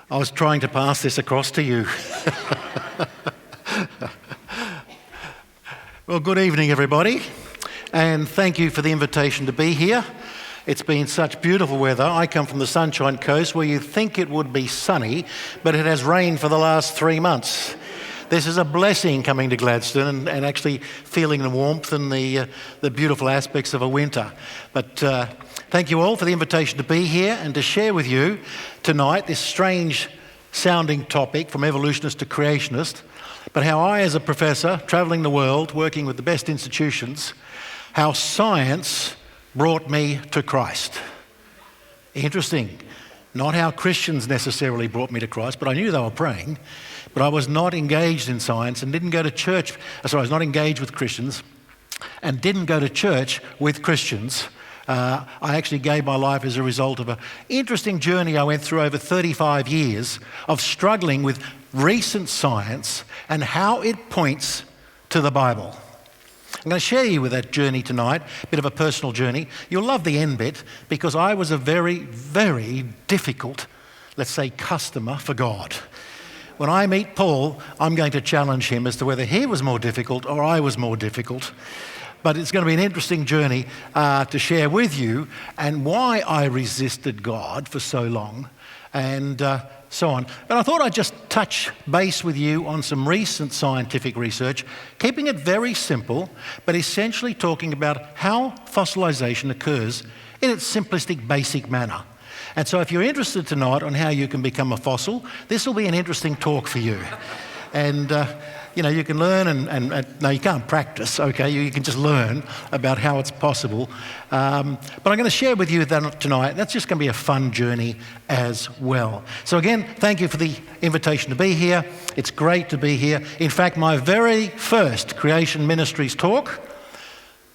I was trying to pass this across to you. Well, good evening, everybody, and thank you for the invitation to be here. It's been such beautiful weather. I come from the Sunshine Coast where you think it would be sunny, but it has rained for the last 3 months. This is a blessing coming to Gladstone and actually feeling the warmth and the beautiful aspects of a winter. But thank you all for the invitation to be here and to share with you tonight this strange sounding topic from evolutionist to creationist, but how I, as a professor, travelling the world, working with the best institutions, how science brought me to Christ. Interesting. Not how Christians necessarily brought me to Christ, but I knew they were praying, but I was not engaged in science and didn't go to church. I was not engaged with Christians and didn't go to church with Christians. I actually gave my life as a result of an interesting journey I went through over 35 years of struggling with recent science and how it points to the Bible. I'm going to share you with that journey tonight, a bit of a personal journey. You'll love the end bit because I was a very, very difficult, let's say, customer for God. When I meet Paul, I'm going to challenge him as to whether he was more difficult or I was more difficult. But it's going to be an interesting journey to share with you and why I resisted God for so long and so on. But I thought I'd just touch base with you on some recent scientific research, keeping it very simple, but essentially talking about how fossilization occurs in its simplistic, basic manner. And so if you're interested tonight on how you can become a fossil, this will be an interesting talk for you. And you can learn and no, you can't practice, okay? You can just learn about how it's possible. But I'm going to share with you that tonight. That's just going to be a fun journey as well. So again, thank you for the invitation to be here. It's great to be here. In fact, my very first Creation Ministries talk,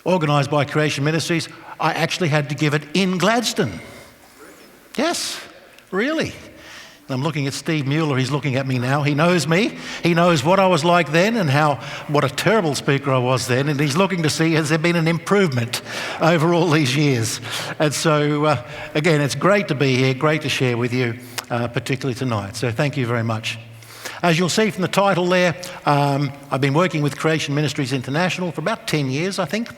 organised by Creation Ministries, I actually had to give it in Gladstone. Yes, really. I'm looking at Steve Mueller, he's looking at me now. He knows me. He knows what I was like then and what a terrible speaker I was then. And he's looking to see, has there been an improvement over all these years? And so, again, it's great to be here, great to share with you, particularly tonight. So thank you very much. As you'll see from the title there, I've been working with Creation Ministries International for about 10 years, I think.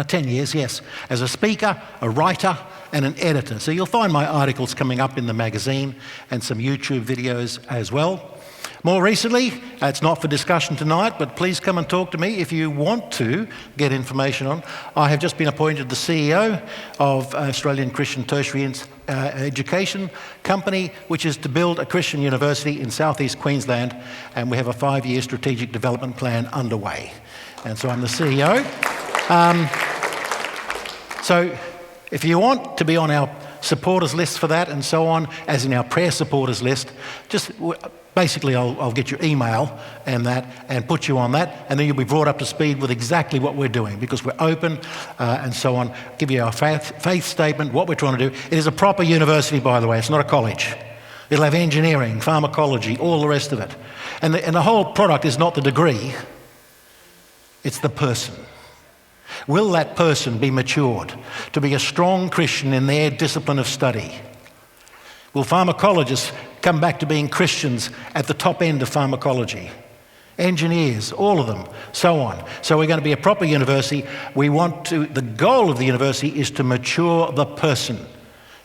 10 years, yes, as a speaker, a writer, and an editor. So you'll find my articles coming up in the magazine and some YouTube videos as well. More recently, it's not for discussion tonight, but please come and talk to me if you want to get information on. I have just been appointed the CEO of Australian Christian Tertiary Education Company, which is to build a Christian university in southeast Queensland, and we have a 5-year strategic development plan underway. And so I'm the CEO. So if you want to be on our supporters list for that and so on, as in our prayer supporters list, just basically I'll get your email and put you on that, and then you'll be brought up to speed with exactly what we're doing because we're open and so on. Give you our faith statement, what we're trying to do. It is a proper university, by the way. It's not a college. It'll have engineering, pharmacology, all the rest of it. And the whole product is not the degree, it's the person. Will that person be matured to be a strong Christian in their discipline of study? Will pharmacologists come back to being Christians at the top end of pharmacology? Engineers, all of them, so on. So we're going to be a proper university. The goal of the university is to mature the person.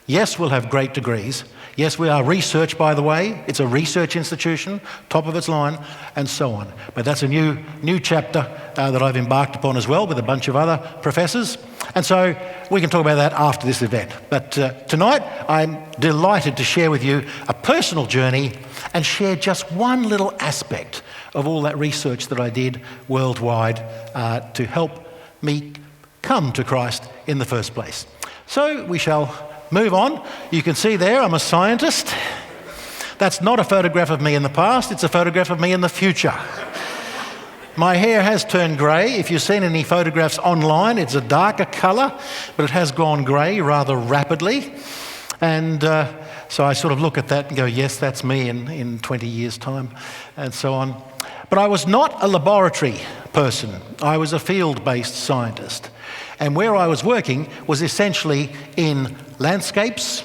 Yes, we'll have great degrees. Yes, we are research, by the way. It's a research institution, top of its line, and so on. But that's a new chapter that I've embarked upon as well with a bunch of other professors. And so we can talk about that after this event. But tonight, I'm delighted to share with you a personal journey and share just one little aspect of all that research that I did worldwide to help me come to Christ in the first place. So we shall move on. You can see there I'm a scientist. That's not a photograph of me in the past, it's a photograph of me in the future. My hair has turned grey. If you've seen any photographs online, it's a darker colour, but it has gone grey rather rapidly. And so I sort of look at that and go, yes, that's me in 20 years' time, and so on. But I was not a laboratory person. I was a field-based scientist. And where I was working was essentially in landscapes,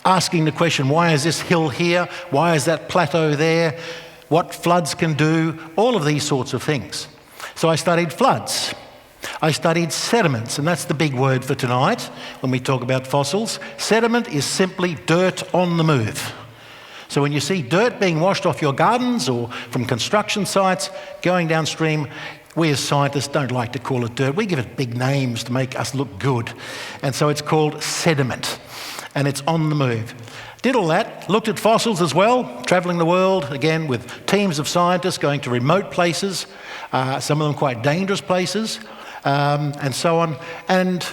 asking the question, why is this hill here? Why is that plateau there? What floods can do? All of these sorts of things. So I studied floods. I studied sediments, and that's the big word for tonight when we talk about fossils. Sediment is simply dirt on the move. So when you see dirt being washed off your gardens or from construction sites going downstream, we as scientists don't like to call it dirt. We give it big names to make us look good. And so it's called sediment, and it's on the move. Did all that, looked at fossils as well, travelling the world, again, with teams of scientists going to remote places, some of them quite dangerous places, and so on. And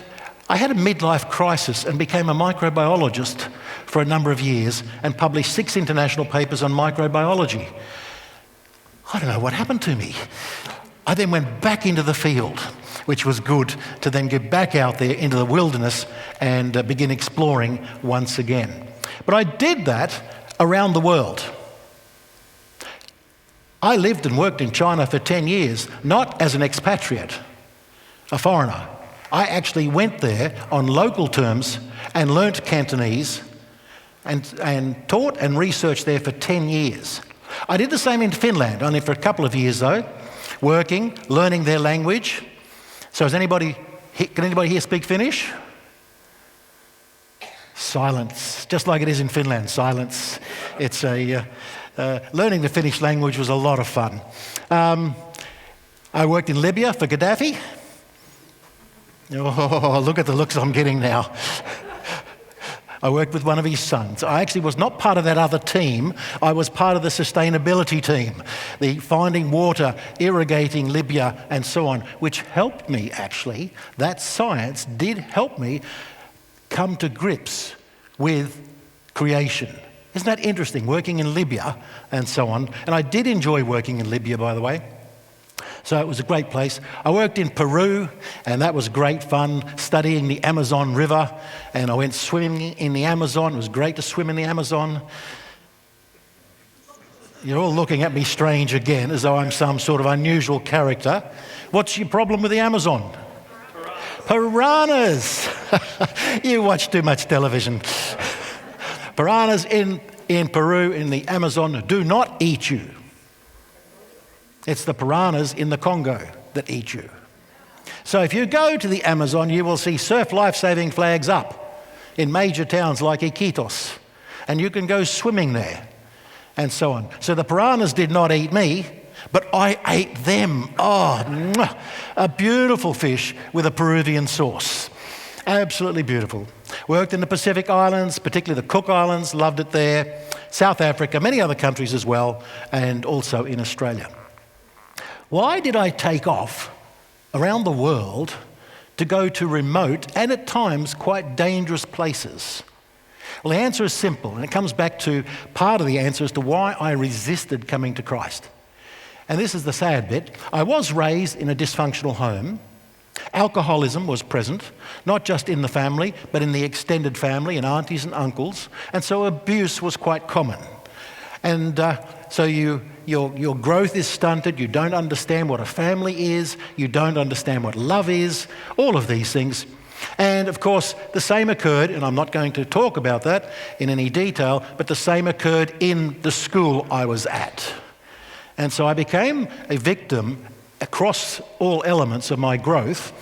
I had a midlife crisis and became a microbiologist for a number of years and published 6 international papers on microbiology. I don't know what happened to me. I then went back into the field, which was good to then get back out there into the wilderness and begin exploring once again. But I did that around the world. I lived and worked in China for 10 years, not as an expatriate, a foreigner. I actually went there on local terms and learnt Cantonese and taught and researched there for 10 years. I did the same in Finland, only for a couple of years though, working, learning their language. So can anybody here speak Finnish? Silence, just like it is in Finland, silence. It's learning the Finnish language was a lot of fun. I worked in Libya for Gaddafi. Oh, look at the looks I'm getting now. I worked with one of his sons. I actually was not part of that other team. I was part of the sustainability team, the finding water, irrigating Libya and so on, which helped me actually. That science did help me come to grips with creation. Isn't that interesting, working in Libya and so on? And I did enjoy working in Libya, by the way. So it was a great place. I worked in Peru, and that was great fun, studying the Amazon River. And I went swimming in the Amazon. It was great to swim in the Amazon. You're all looking at me strange again, as though I'm some sort of unusual character. What's your problem with the Amazon? Piranhas! You watch too much television. Piranhas in Peru, in the Amazon, do not eat you. It's the piranhas in the Congo that eat you. So if you go to the Amazon, you will see surf life-saving flags up in major towns like Iquitos, and you can go swimming there and so on. So the piranhas did not eat me, but I ate them. Oh, mwah, a beautiful fish with a Peruvian sauce. Absolutely beautiful. Worked in the Pacific Islands, particularly the Cook Islands, loved it there. South Africa, many other countries as well, and also in Australia. Why did I take off around the world to go to remote and at times quite dangerous places? Well, the answer is simple, and it comes back to part of the answer as to why I resisted coming to Christ. And this is the sad bit. I was raised in a dysfunctional home. Alcoholism was present, not just in the family, but in the extended family and aunties and uncles. And so abuse was quite common. And so your growth is stunted, you don't understand what a family is, you don't understand what love is, all of these things. And of course, the same occurred, and I'm not going to talk about that in any detail, but the same occurred in the school I was at. And so I became a victim across all elements of my growth.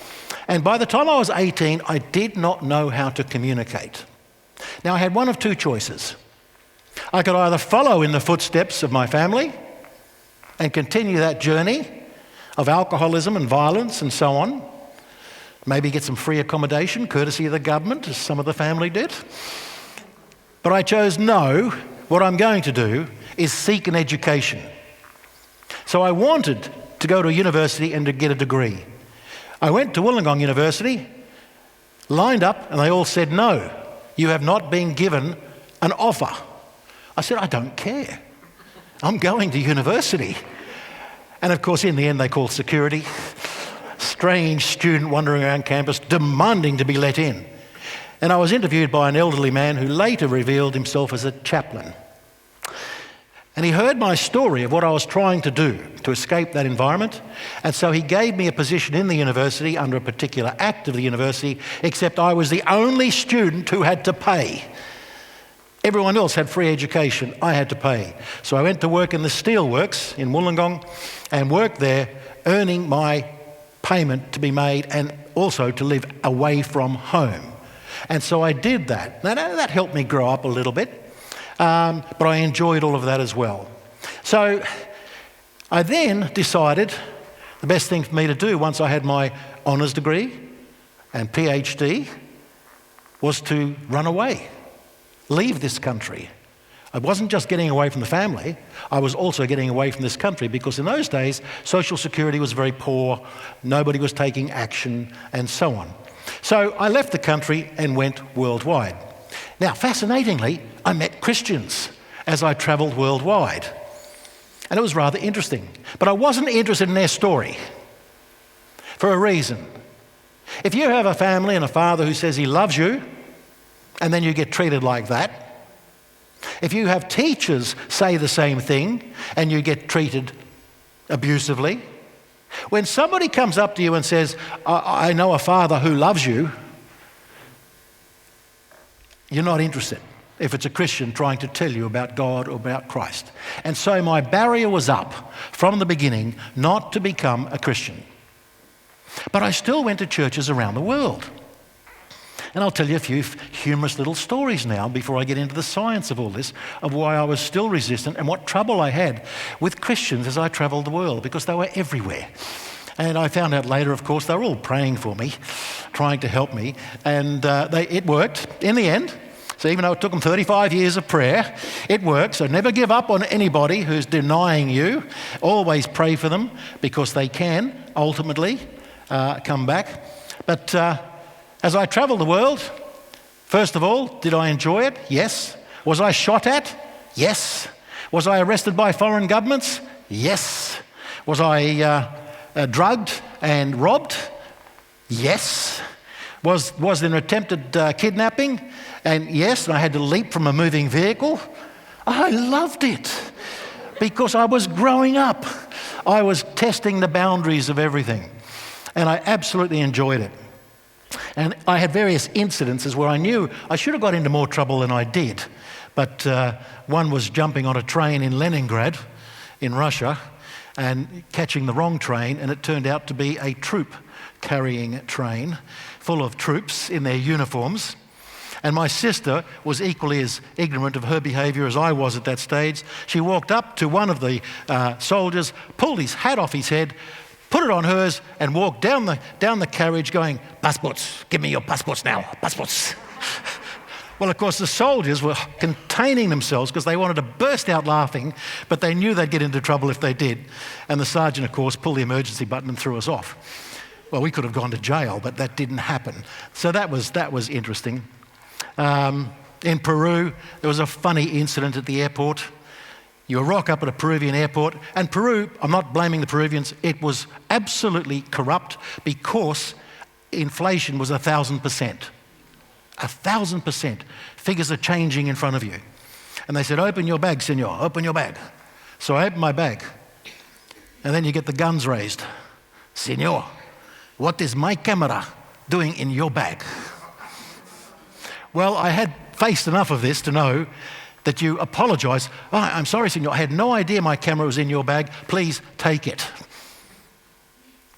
And by the time I was 18, I did not know how to communicate. Now, I had one of two choices. I could either follow in the footsteps of my family and continue that journey of alcoholism and violence and so on, maybe get some free accommodation, courtesy of the government, as some of the family did. But I chose no. What I'm going to do is seek an education. So I wanted to go to a university and to get a degree. I went to Wollongong University, lined up, and they all said, no, you have not been given an offer. I said, I don't care. I'm going to university. And of course, in the end, they called security. Strange student wandering around campus demanding to be let in. And I was interviewed by an elderly man who later revealed himself as a chaplain. And he heard my story of what I was trying to do to escape that environment. And so he gave me a position in the university under a particular act of the university, except I was the only student who had to pay. Everyone else had free education. I had to pay. So I went to work in the steelworks in Wollongong and worked there, earning my payment to be made and also to live away from home. And so I did that. Now, that helped me grow up a little bit, but I enjoyed all of that as well. So I then decided the best thing for me to do once I had my honours degree and PhD was to run away, leave this country. I wasn't just getting away from the family, I was also getting away from this country because in those days, Social Security was very poor, nobody was taking action, and so on. So I left the country and went worldwide. Now, fascinatingly, I met Christians as I travelled worldwide. And it was rather interesting. But I wasn't interested in their story for a reason. If you have a family and a father who says he loves you, and then you get treated like that, if you have teachers say the same thing and you get treated abusively, when somebody comes up to you and says, I know a father who loves you, you're not interested if it's a Christian trying to tell you about God or about Christ. And so my barrier was up from the beginning not to become a Christian. But I still went to churches around the world. And I'll tell you a few humorous little stories now before I get into the science of all this, of why I was still resistant and what trouble I had with Christians as I travelled the world, because they were everywhere. And I found out later, of course, they were all praying for me, trying to help me, and it worked in the end. So even though it took them 35 years of prayer, it worked. So never give up on anybody who's denying you. Always pray for them, because they can ultimately come back. But as I travelled the world, first of all, did I enjoy it? Yes. Was I shot at? Yes. Was I arrested by foreign governments? Yes. Was I drugged and robbed? Yes. Was there an attempted kidnapping? And yes, I had to leap from a moving vehicle. I loved it because I was growing up. I was testing the boundaries of everything, and I absolutely enjoyed it. And I had various incidences where I knew I should have got into more trouble than I did. But one was jumping on a train in Leningrad, in Russia, and catching the wrong train, and it turned out to be a troop-carrying train full of troops in their uniforms. And my sister was equally as ignorant of her behaviour as I was at that stage. She walked up to one of the soldiers, pulled his hat off his head, put it on hers, and walked down the carriage going, "Passports, give me your passports now, passports." Well, of course, the soldiers were containing themselves because they wanted to burst out laughing, but they knew they'd get into trouble if they did. And the sergeant, of course, pulled the emergency button and threw us off. Well, we could have gone to jail, but that didn't happen. So that was interesting. In Peru, there was a funny incident at the airport. You rock up at a Peruvian airport, and Peru, I'm not blaming the Peruvians, it was absolutely corrupt because inflation was 1,000%. 1,000%. Figures are changing in front of you. And they said, "Open your bag, senor, open your bag." So I opened my bag, and then you get the guns raised. "Senor, what is my camera doing in your bag?" Well, I had faced enough of this to know that you apologise. "Oh, I'm sorry, senor, I had no idea my camera was in your bag. Please take it."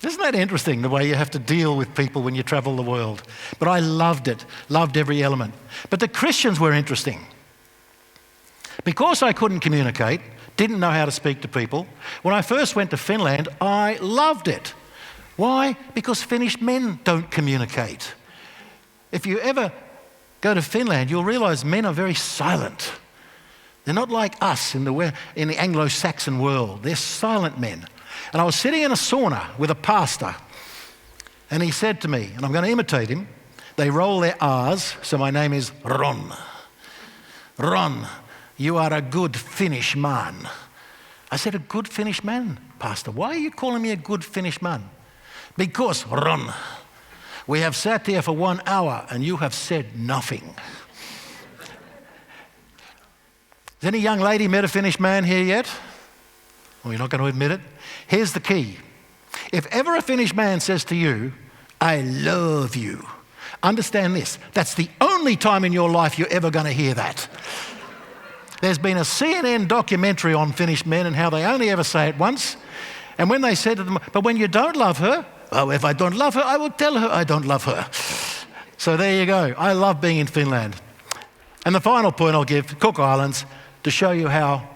Isn't that interesting, the way you have to deal with people when you travel the world? But I loved it, loved every element. But the Christians were interesting. Because I couldn't communicate, didn't know how to speak to people, when I first went to Finland, I loved it. Why? Because Finnish men don't communicate. If you ever go to Finland, you'll realise men are very silent. They're not like us in the Anglo-Saxon world. They're silent men. And I was sitting in a sauna with a pastor, and he said to me, and I'm going to imitate him, they roll their R's, so my name is Ron. "Ron, you are a good Finnish man." I said, "A good Finnish man, Pastor? Why are you calling me a good Finnish man?" "Because, Ron, we have sat here for 1 hour and you have said nothing." Has any young lady met a Finnish man here yet? Well, you're not going to admit it. Here's the key. If ever a Finnish man says to you, "I love you," understand this. That's the only time in your life you're ever going to hear that. There's been a CNN documentary on finished men and how they only ever say it once. And when they said to them, but when you don't love her, oh, if I don't love her, I will tell her I don't love her. So there you go. I love being in Finland. And the final point I'll give, Cook Islands, to show you how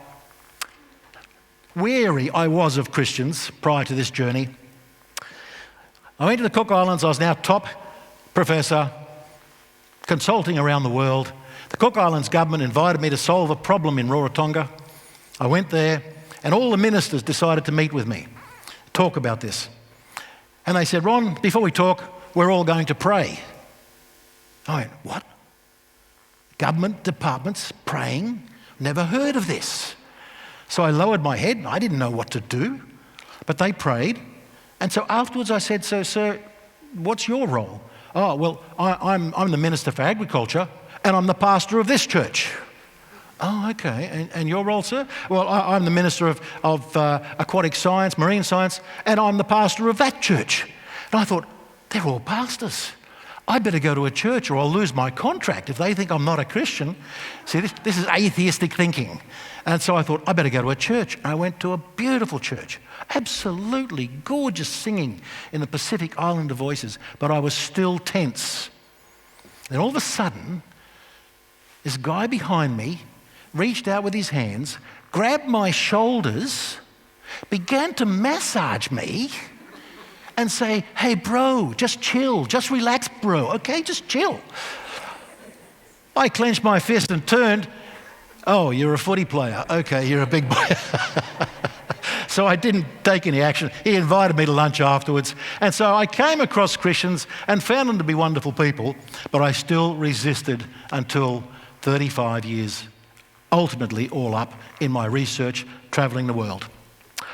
weary I was of Christians prior to this journey. I went to the Cook Islands. I was now top professor, consulting around the world. The Cook Islands government invited me to solve a problem in Rarotonga. I went there, and all the ministers decided to meet with me, talk about this. And they said, Ron, before we talk, we're all going to pray. I went, what? Government departments praying? Never heard of this. So I lowered my head. I didn't know what to do, but they prayed. And so afterwards I said, so, sir, what's your role? Oh, well, I'm the Minister for Agriculture, and I'm the pastor of this church. Oh, okay. And your role, sir? Well, I'm the Minister of Aquatic Science, Marine Science, and I'm the pastor of that church. And I thought, they're all pastors. I better go to a church or I'll lose my contract if they think I'm not a Christian. See, this is atheistic thinking. And so I thought, I better go to a church. I went to a beautiful church, absolutely gorgeous singing in the Pacific Islander voices, but I was still tense. Then all of a sudden, this guy behind me reached out with his hands, grabbed my shoulders, began to massage me, and say, hey, bro, just chill, just relax, bro, okay, just chill. I clenched my fist and turned. Oh, you're a footy player. Okay, you're a big boy. So I didn't take any action. He invited me to lunch afterwards. And so I came across Christians and found them to be wonderful people, but I still resisted until 35 years, ultimately all up in my research, travelling the world.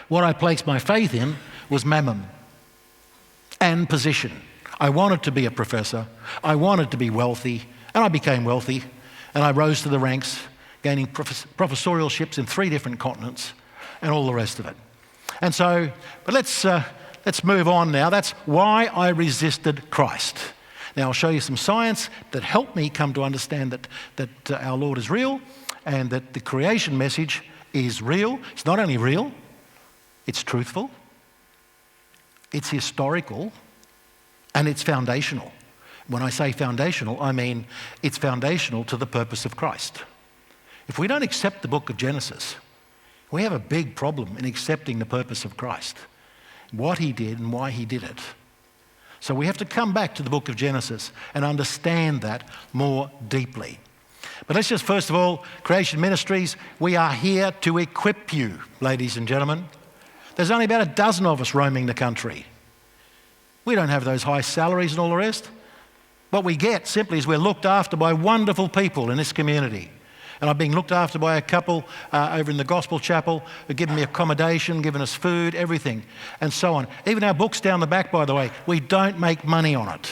What I placed my faith in was mammon and position. I wanted to be a professor. I wanted to be wealthy, and I became wealthy, and I rose to the ranks, gaining professoralships in 3 different continents and all the rest of it. And so, but let's move on now. That's why I resisted Christ. Now I'll show you some science that helped me come to understand that our Lord is real and that the creation message is real. It's not only real, it's truthful, it's historical, and it's foundational. When I say foundational, I mean it's foundational to the purpose of Christ. If we don't accept the book of Genesis, we have a big problem in accepting the purpose of Christ, what he did and why he did it. So we have to come back to the book of Genesis and understand that more deeply. But let's just first of all, Creation Ministries, we are here to equip you, ladies and gentlemen. There's only about a dozen of us roaming the country. We don't have those high salaries and all the rest. What we get simply is we're looked after by wonderful people in this community. And I'm being looked after by a couple over in the Gospel Chapel who've given me accommodation, given us food, everything, and so on. Even our books down the back, by the way, we don't make money on it.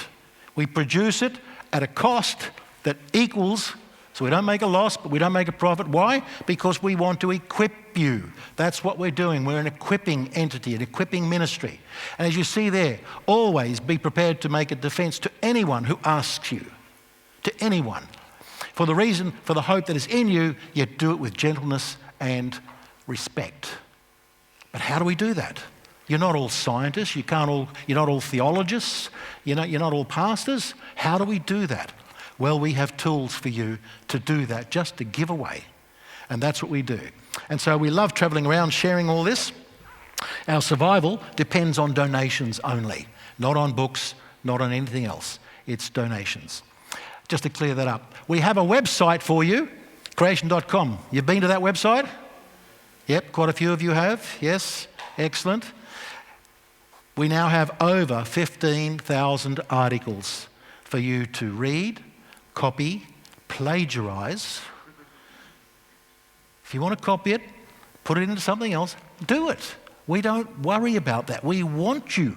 We produce it at a cost that equals, so we don't make a loss, but we don't make a profit. Why? Because we want to equip you. That's what we're doing. We're an equipping entity, an equipping ministry. And as you see there, always be prepared to make a defense to anyone who asks you, to anyone. For the reason, for the hope that is in you, yet do it with gentleness and respect. But how do we do that? You're not all scientists, you're not all theologists, you're not all pastors. How do we do that? Well, we have tools for you to do that, just to give away. And that's what we do. And so we love travelling around sharing all this. Our survival depends on donations only, not on books, not on anything else. It's donations. Just to clear that up. We have a website for you, creation.com. You've been to that website? Yep, quite a few of you have. Yes, excellent. We now have over 15,000 articles for you to read, copy, plagiarize. If you want to copy it, put it into something else, do it. We don't worry about that. We want you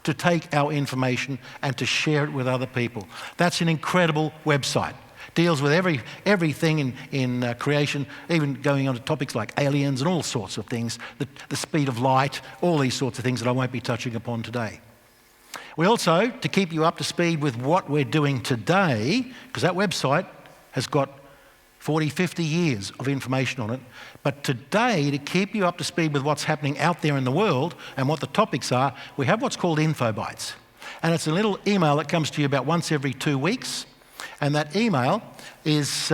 to take our information and to share it with other people. That's an incredible website. Deals with everything in creation, even going on to topics like aliens and all sorts of things, the speed of light, all these sorts of things that I won't be touching upon today. We also, to keep you up to speed with what we're doing today, because that website has got 40, 50 years of information on it. But today, to keep you up to speed with what's happening out there in the world and what the topics are, we have what's called Info Bites. And it's a little email that comes to you about once every 2 weeks. And that email is,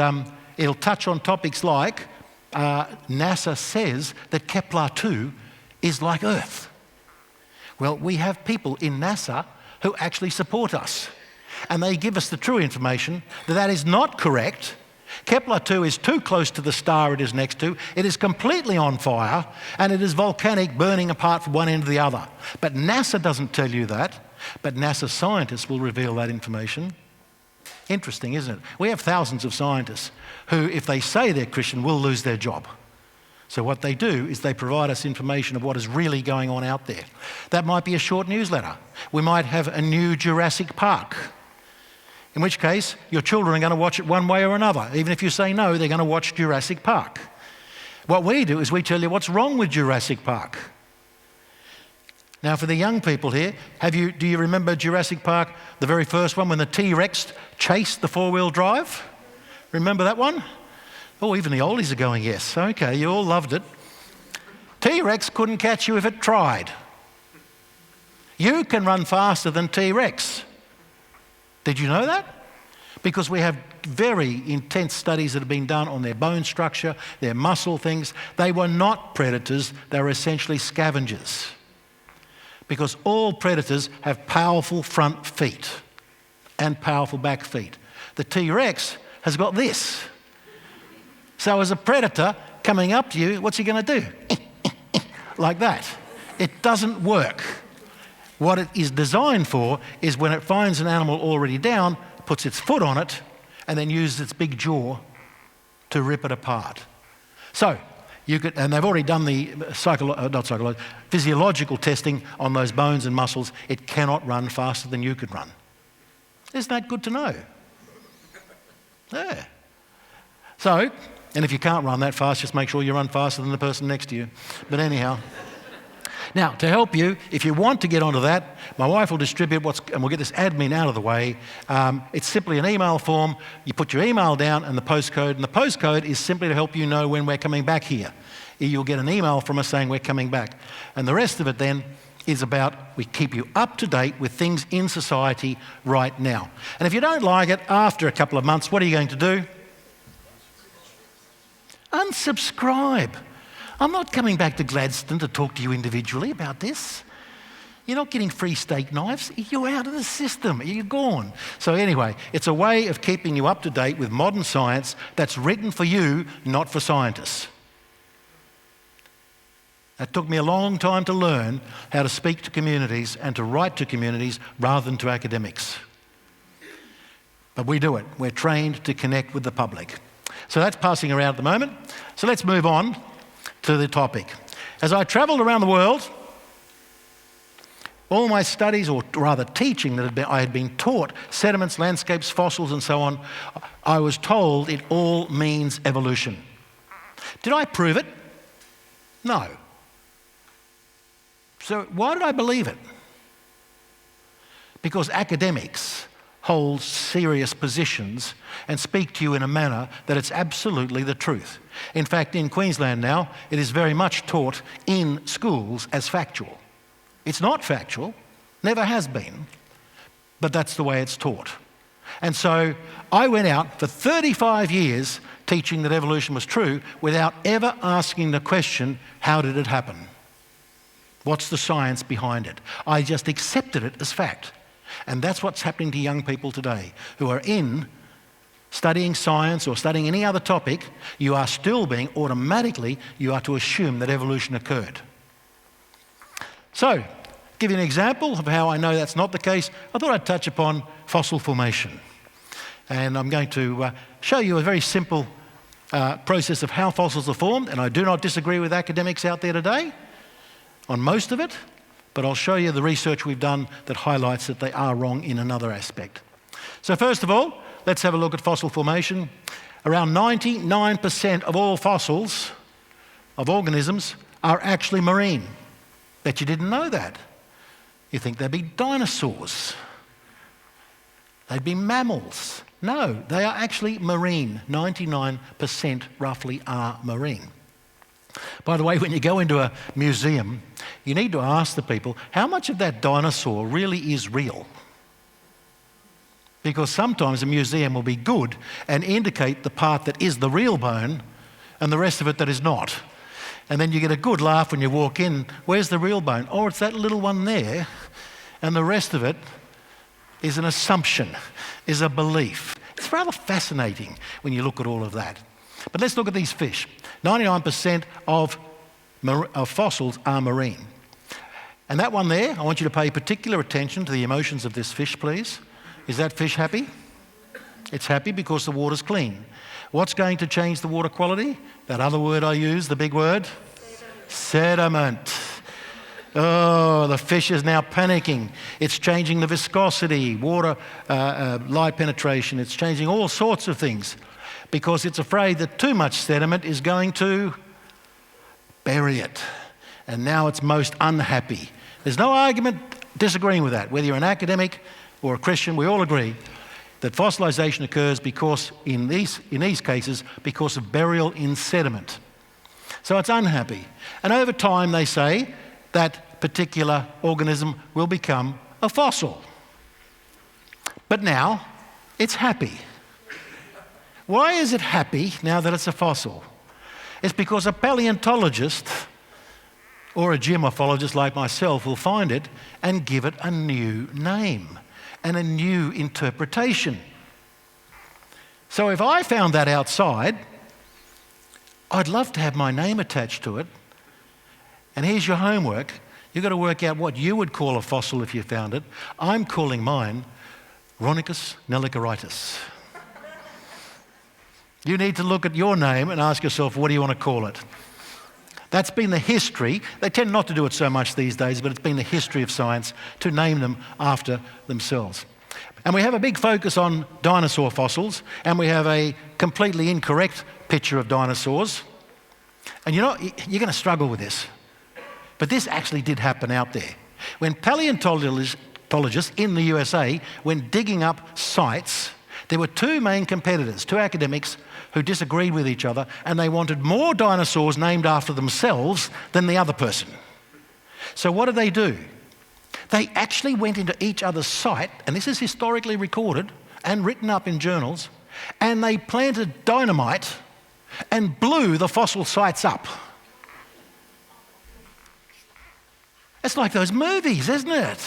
it'll touch on topics like NASA says that Kepler-2 is like Earth. Well, we have people in NASA who actually support us. And they give us the true information that that is not correct. Kepler-2 is too close to the star it is next to. It is completely on fire, and it is volcanic, burning apart from one end to the other. But NASA doesn't tell you that, but NASA scientists will reveal that information. Interesting, isn't it? We have thousands of scientists who, if they say they're Christian, will lose their job. So what they do is they provide us information of what is really going on out there. That might be a short newsletter. We might have a new Jurassic Park. In which case, your children are going to watch it one way or another. Even if you say no, they're going to watch Jurassic Park. What we do is we tell you what's wrong with Jurassic Park. Now, for the young people here, do you remember Jurassic Park, the very first one, when the T-Rex chased the four-wheel drive? Remember that one? Oh, even the oldies are going, yes. Okay, you all loved it. T-Rex couldn't catch you if it tried. You can run faster than T-Rex. Did you know that? Because we have very intense studies that have been done on their bone structure, their muscle things. They were not predators, they were essentially scavengers. Because all predators have powerful front feet and powerful back feet. The T-Rex has got this. So as a predator coming up to you, what's he going to do? Like that. It doesn't work. What it is designed for is when it finds an animal already down, puts its foot on it, and then uses its big jaw to rip it apart. So, and they've already done the physiological testing on those bones and muscles. It cannot run faster than you could run. Isn't that good to know? Yeah. So, and if you can't run that fast, just make sure you run faster than the person next to you. But anyhow. Now, to help you, if you want to get onto that, my wife will distribute and we'll get this admin out of the way. It's simply an email form. You put your email down and the postcode is simply to help you know when we're coming back here. You'll get an email from us saying we're coming back. And the rest of it then is about we keep you up to date with things in society right now. And if you don't like it, after a couple of months, what are you going to do? Unsubscribe. I'm not coming back to Gladstone to talk to you individually about this. You're not getting free steak knives. You're out of the system. You're gone. So anyway, it's a way of keeping you up to date with modern science that's written for you, not for scientists. It took me a long time to learn how to speak to communities and to write to communities rather than to academics. But we do it. We're trained to connect with the public. So that's passing around at the moment. So let's move on to the topic. As I travelled around the world, all my studies, or rather teaching that I had been taught, sediments, landscapes, fossils and so on, I was told it all means evolution. Did I prove it? No. So why did I believe it? Because academics hold serious positions and speak to you in a manner that it's absolutely the truth. In fact, in Queensland now, it is very much taught in schools as factual. It's not factual, never has been, but that's the way it's taught. And so I went out for 35 years teaching that evolution was true without ever asking the question, how did it happen? What's the science behind it? I just accepted it as fact. And that's what's happening to young people today who are studying science or studying any other topic. You are still being automatically, you are to assume that evolution occurred. So, give you an example of how I know that's not the case. I thought I'd touch upon fossil formation. And I'm going to show you a very simple process of how fossils are formed. And I do not disagree with academics out there today on most of it. But I'll show you the research we've done that highlights that they are wrong in another aspect. So first of all, let's have a look at fossil formation. Around 99% of all fossils of organisms are actually marine. Bet you didn't know that. You think they'd be dinosaurs. They'd be mammals. No, they are actually marine. 99% roughly are marine. By the way, when you go into a museum, you need to ask the people, how much of that dinosaur really is real? Because sometimes a museum will be good and indicate the part that is the real bone and the rest of it that is not. And then you get a good laugh when you walk in, where's the real bone? Oh, it's that little one there, and the rest of it is an assumption, is a belief. It's rather fascinating when you look at all of that. But let's look at these fish. 99% of fossils are marine. And that one there, I want you to pay particular attention to the emotions of this fish, please. Is that fish happy? It's happy because the water's clean. What's going to change the water quality? That other word I use, the big word? Sediment. Oh, the fish is now panicking. It's changing the viscosity, water, light penetration. It's changing all sorts of things because it's afraid that too much sediment is going to bury it. And now it's most unhappy. There's no argument disagreeing with that. Whether you're an academic or a Christian, we all agree that fossilization occurs because, in these cases, because of burial in sediment. So it's unhappy. And over time, they say, that particular organism will become a fossil. But now, it's happy. Why is it happy now that it's a fossil? It's because a paleontologist or a geomorphologist like myself will find it and give it a new name and a new interpretation. So if I found that outside, I'd love to have my name attached to it. And here's your homework. You've got to work out what you would call a fossil if you found it. I'm calling mine Rhonicus nelleritis. You need to look at your name and ask yourself, what do you want to call it? That's been the history. They tend not to do it so much these days, but it's been the history of science to name them after themselves. And we have a big focus on dinosaur fossils, and we have a completely incorrect picture of dinosaurs. And you're going to struggle with this. But this actually did happen out there. When paleontologists in the USA went digging up sites, there were two main competitors, two academics who disagreed with each other, and they wanted more dinosaurs named after themselves than the other person. So what did they do? They actually went into each other's site, and this is historically recorded and written up in journals, and they planted dynamite and blew the fossil sites up. It's like those movies, isn't it?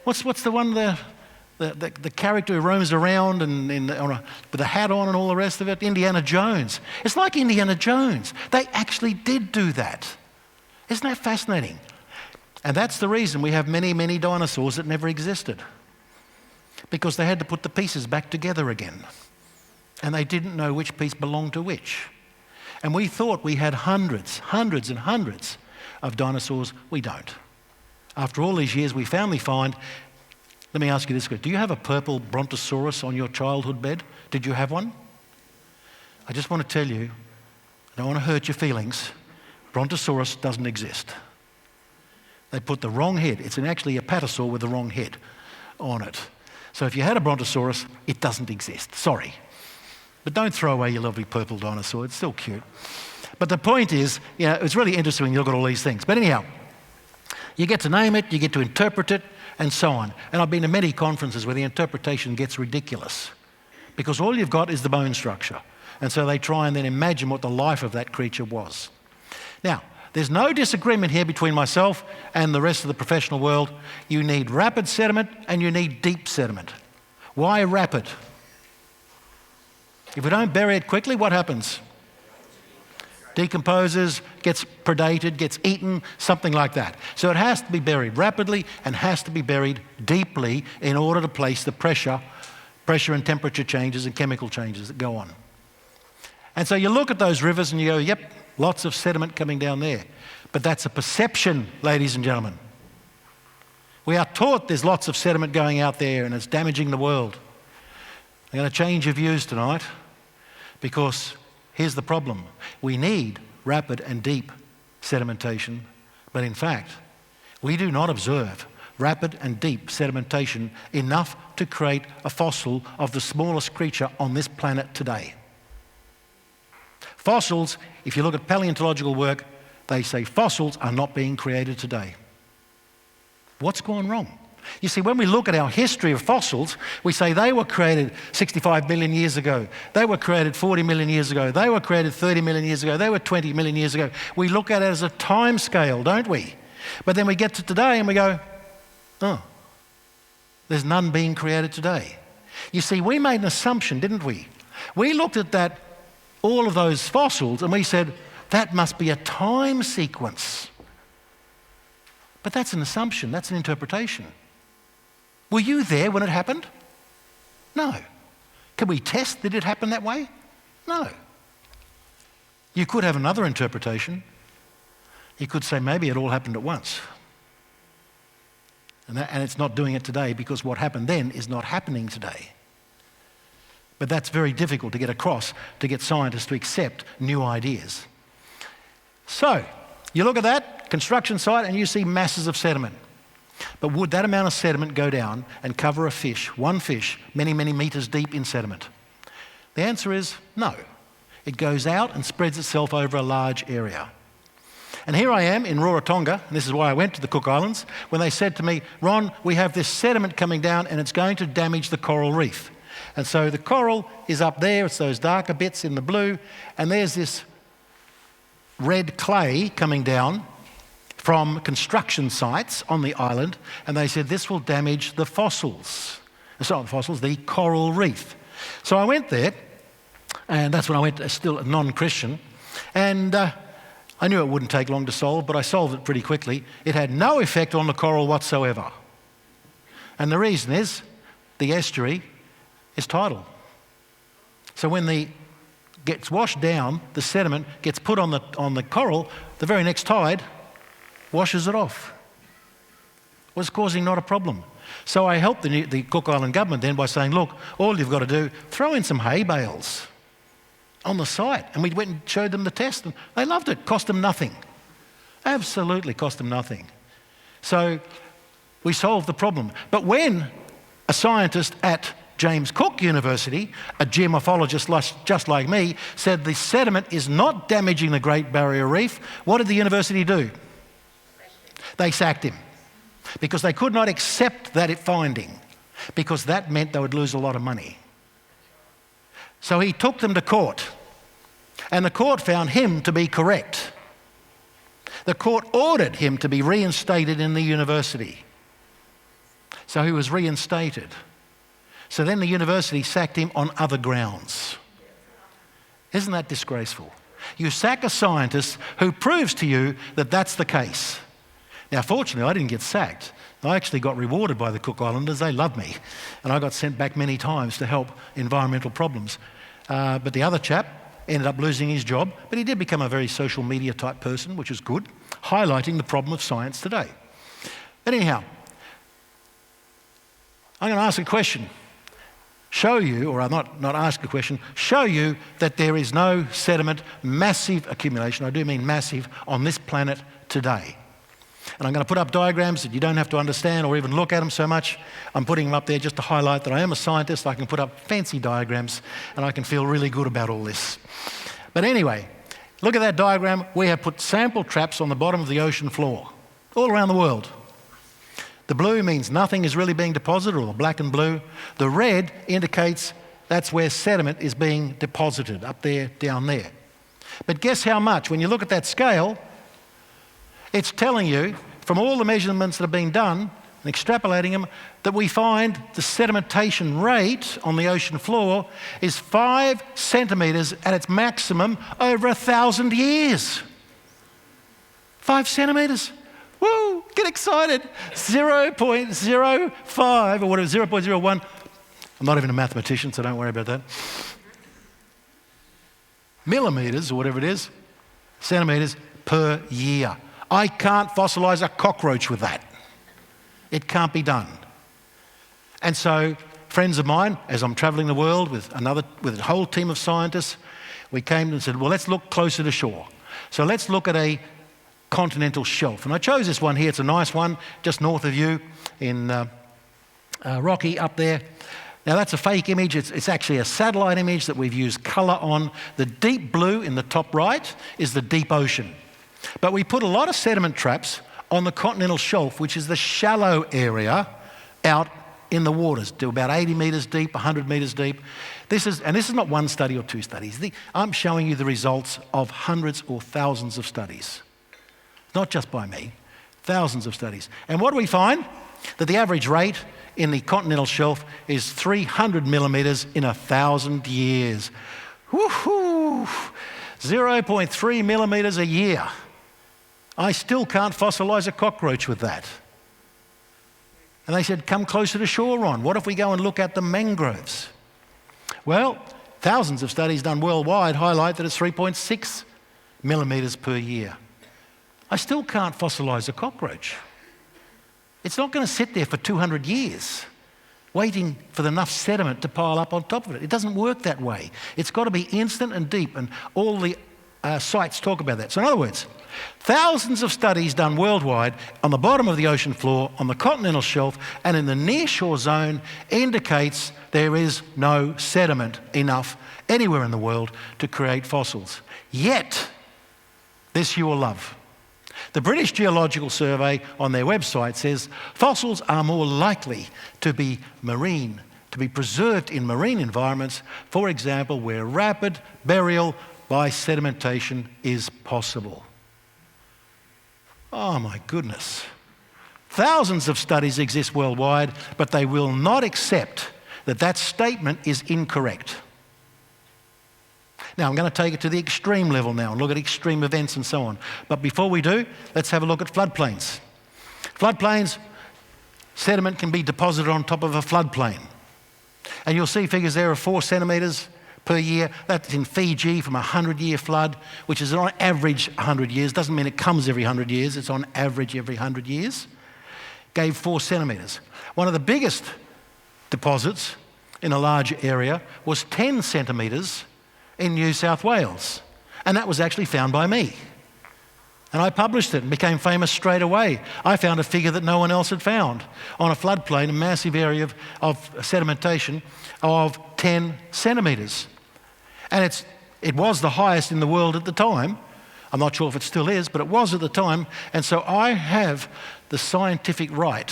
What's the one, the character who roams around with a hat on and all the rest of it? Indiana Jones. It's like Indiana Jones. They actually did do that. Isn't that fascinating? And that's the reason we have many, many dinosaurs that never existed. Because they had to put the pieces back together again. And they didn't know which piece belonged to which. And we thought we had hundreds and hundreds of dinosaurs. We don't. After all these years, we finally find, let me ask you this question. Do you have a purple brontosaurus on your childhood bed? Did you have one? I just want to tell you, I don't want to hurt your feelings, brontosaurus doesn't exist. They put the wrong head. It's actually a patasaur with the wrong head on it. So if you had a brontosaurus, it doesn't exist. Sorry. But don't throw away your lovely purple dinosaur. It's still cute. But the point is, it's really interesting when you look at all these things. But anyhow, you get to name it, you get to interpret it, and so on. And I've been to many conferences where the interpretation gets ridiculous because all you've got is the bone structure. And so they try and then imagine what the life of that creature was. Now, there's no disagreement here between myself and the rest of the professional world. You need rapid sediment and you need deep sediment. Why rapid? If we don't bury it quickly, what happens? Decomposes, gets predated, gets eaten, something like that. So it has to be buried rapidly and has to be buried deeply in order to place the pressure and temperature changes and chemical changes that go on. And so you look at those rivers and you go, yep, lots of sediment coming down there. But that's a perception, ladies and gentlemen. We are taught there's lots of sediment going out there and it's damaging the world. I'm going to change your views tonight because here's the problem. We need rapid and deep sedimentation, but in fact, we do not observe rapid and deep sedimentation, enough to create a fossil of the smallest creature on this planet today. Fossils, if you look at paleontological work, they say fossils are not being created today. What's gone wrong? You see, when we look at our history of fossils, we say they were created 65 million years ago, they were created 40 million years ago, they were created 30 million years ago, they were 20 million years ago. We look at it as a time scale, don't we? But then we get to today and we go, oh, there's none being created today. You see, we made an assumption, didn't we? We looked at all of those fossils and we said, that must be a time sequence. But that's an assumption, that's an interpretation. Were you there when it happened? No. Can we test that it happened that way? No. You could have another interpretation. You could say maybe it all happened at once. And it's not doing it today because what happened then is not happening today. But that's very difficult to get across, to get scientists to accept new ideas. So, you look at that construction site and you see masses of sediment. But would that amount of sediment go down and cover a fish, one fish, many, many metres deep in sediment? The answer is no. It goes out and spreads itself over a large area. And here I am in Rarotonga, and this is why I went to the Cook Islands, when they said to me, Ron, we have this sediment coming down and it's going to damage the coral reef. And so the coral is up there, it's those darker bits in the blue, and there's this red clay coming down from construction sites on the island, and they said this will damage the fossils. It's not the fossils, the coral reef. So I went there, and that's when I went still a non-Christian, and I knew it wouldn't take long to solve, but I solved it pretty quickly. It had no effect on the coral whatsoever. And the reason is the estuary is tidal. So when the gets washed down, the sediment gets put on the coral, the very next tide washes it off. It was causing not a problem. So I helped the Cook Island government then by saying, look, all you've got to do, throw in some hay bales on the site. And we went and showed them the test and they loved it, cost them nothing. Absolutely cost them nothing. So we solved the problem. But when a scientist at James Cook University, a geomorphologist just like me, said the sediment is not damaging the Great Barrier Reef, what did the university do? They sacked him because they could not accept that finding, because that meant they would lose a lot of money. So he took them to court, and the court found him to be correct. The court ordered him to be reinstated in the university. So he was reinstated. So then the university sacked him on other grounds. Isn't that disgraceful? You sack a scientist who proves to you that that's the case. Now, fortunately, I didn't get sacked. I actually got rewarded by the Cook Islanders. They loved me. And I got sent back many times to help environmental problems. But the other chap ended up losing his job, but he did become a very social media type person, which is good, highlighting the problem of science today. But anyhow, I'm going to ask a question. Show you, or not ask a question, show you that there is no sediment, massive accumulation, I do mean massive, on this planet today. And I'm going to put up diagrams that you don't have to understand or even look at them so much. I'm putting them up there just to highlight that I am a scientist. I can put up fancy diagrams and I can feel really good about all this. But anyway, look at that diagram. We have put sample traps on the bottom of the ocean floor, all around the world. The blue means nothing is really being deposited, or the black and blue. The red indicates that's where sediment is being deposited, up there, down there. But guess how much? When you look at that scale, it's telling you, from all the measurements that have been done, and extrapolating them, that we find the sedimentation rate on the ocean floor is 5 centimetres at its maximum over 1,000 years. 5 centimetres. Woo, get excited. 0.05 or whatever, 0.01. I'm not even a mathematician, so don't worry about that. Millimetres or whatever it is, centimetres per year. I can't fossilise a cockroach with that. It can't be done. And so friends of mine, as I'm travelling the world with a whole team of scientists, we came and said, well, let's look closer to shore. So let's look at a continental shelf. And I chose this one here. It's a nice one, just north of you in Rocky up there. Now that's a fake image. It's actually a satellite image that we've used colour on. The deep blue in the top right is the deep ocean. But we put a lot of sediment traps on the continental shelf, which is the shallow area out in the waters, to about 80 metres deep, 100 metres deep. This is not one study or two studies. I'm showing you the results of hundreds or thousands of studies. Not just by me, thousands of studies. And what do we find? That the average rate in the continental shelf is 300 millimetres in 1,000 years. Woohoo! 0.3 millimetres a year. I still can't fossilise a cockroach with that. And they said, come closer to shore, Ron. What if we go and look at the mangroves? Well, thousands of studies done worldwide highlight that it's 3.6 millimetres per year. I still can't fossilise a cockroach. It's not going to sit there for 200 years waiting for enough sediment to pile up on top of it. It doesn't work that way. It's got to be instant and deep, and all the sites talk about that. So in other words, thousands of studies done worldwide on the bottom of the ocean floor, on the continental shelf, and in the nearshore zone indicates there is no sediment enough anywhere in the world to create fossils. Yet, this you will love. The British Geological Survey on their website says fossils are more likely to be marine, to be preserved in marine environments, for example, where rapid burial by sedimentation is possible. Oh my goodness. Thousands of studies exist worldwide, but they will not accept that that statement is incorrect. Now, I'm going to take it to the extreme level now and look at extreme events and so on. But before we do, let's have a look at floodplains. Floodplains, sediment can be deposited on top of a floodplain. And you'll see figures there of 4 centimetres per year. That's in Fiji from a 100-year flood, which is on average 100 years. Doesn't mean it comes every 100 years. It's on average every 100 years. Gave 4 centimetres. One of the biggest deposits in a large area was 10 centimetres in New South Wales. And that was actually found by me. And I published it and became famous straight away. I found a figure that no one else had found on a floodplain, a massive area of sedimentation of 10 centimetres. And it was the highest in the world at the time. I'm not sure if it still is, but it was at the time. And so I have the scientific right,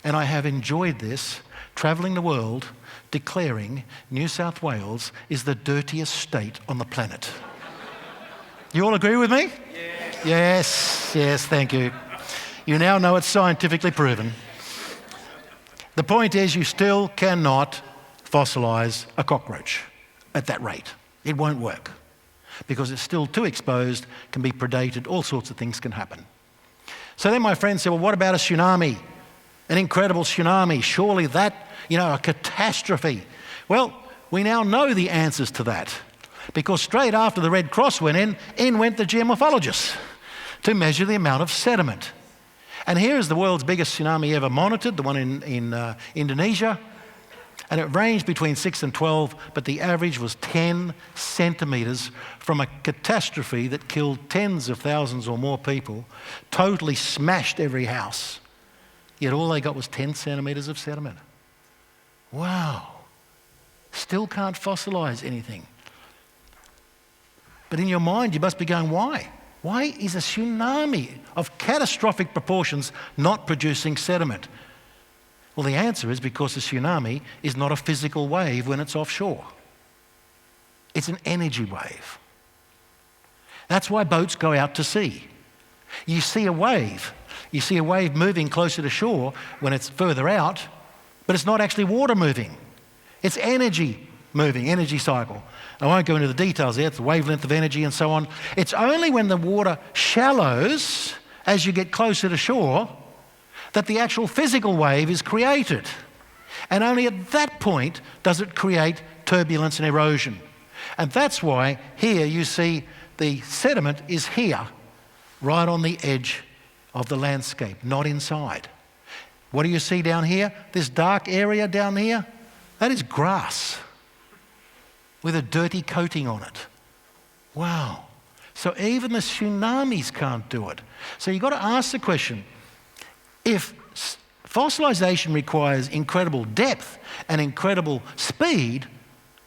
and I have enjoyed this, travelling the world, declaring New South Wales is the dirtiest state on the planet. You all agree with me? Yes, thank you. You now know it's scientifically proven. The point is you still cannot fossilise a cockroach at that rate. It won't work because it's still too exposed, can be predated, all sorts of things can happen. So then my friend said, well, what about a tsunami? An incredible tsunami, surely that, a catastrophe. Well, we now know the answers to that because straight after the Red Cross went in went the geomorphologists to measure the amount of sediment. And here is the world's biggest tsunami ever monitored, the one in Indonesia. And it ranged between 6 and 12, but the average was 10 centimetres from a catastrophe that killed tens of thousands or more people, totally smashed every house. Yet all they got was 10 centimetres of sediment. Wow. Still can't fossilise anything. But in your mind, you must be going, why? Why is a tsunami of catastrophic proportions not producing sediment? Well, the answer is because a tsunami is not a physical wave when it's offshore. It's an energy wave. That's why boats go out to sea. You see a wave. You see a wave moving closer to shore when it's further out, but it's not actually water moving. It's energy moving, energy cycle. I won't go into the details there, it's the wavelength of energy and so on. It's only when the water shallows as you get closer to shore that the actual physical wave is created. And only at that point does it create turbulence and erosion. And that's why here you see the sediment is here, right on the edge of the landscape, not inside. What do you see down here? This dark area down here, that is grass with a dirty coating on it. Wow. So even the tsunamis can't do it. So you've got to ask the question, if fossilization requires incredible depth and incredible speed,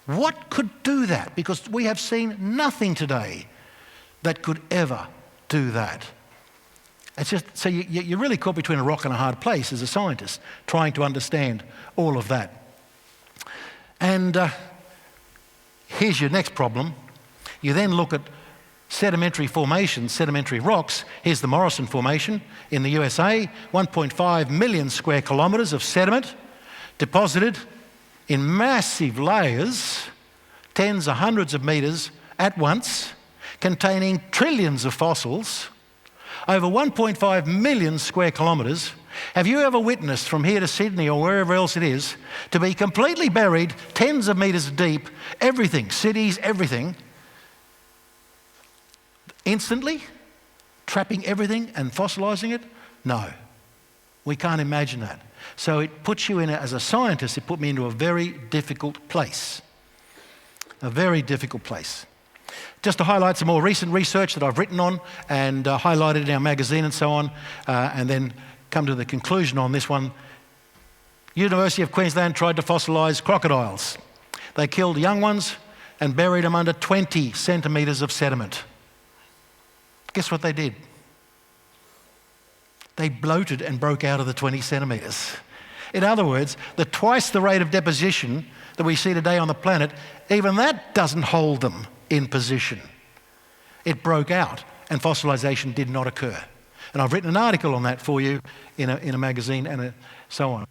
what could do that? Because we have seen nothing today that could ever do that. It's just, so you're really caught between a rock and a hard place as a scientist, trying to understand all of that. And here's your next problem. You then look at sedimentary formations, sedimentary rocks. Here's the Morrison Formation in the USA, 1.5 million square kilometres of sediment deposited in massive layers, tens or hundreds of metres at once, containing trillions of fossils, over 1.5 million square kilometres. Have you ever witnessed from here to Sydney or wherever else it is to be completely buried, tens of metres deep, everything, cities, everything, instantly, trapping everything and fossilising it? No, we can't imagine that. So it puts you in, as a scientist, it put me into a very difficult place. A very difficult place. Just to highlight some more recent research that I've written on and highlighted in our magazine and so on, and then come to the conclusion on this one. University of Queensland tried to fossilise crocodiles. They killed young ones and buried them under 20 centimetres of sediment. Guess what they did? They bloated and broke out of the 20 centimetres. In other words, twice the rate of deposition that we see today on the planet, even that doesn't hold them in position. It broke out and fossilisation did not occur. And I've written an article on that for you in a magazine and so on.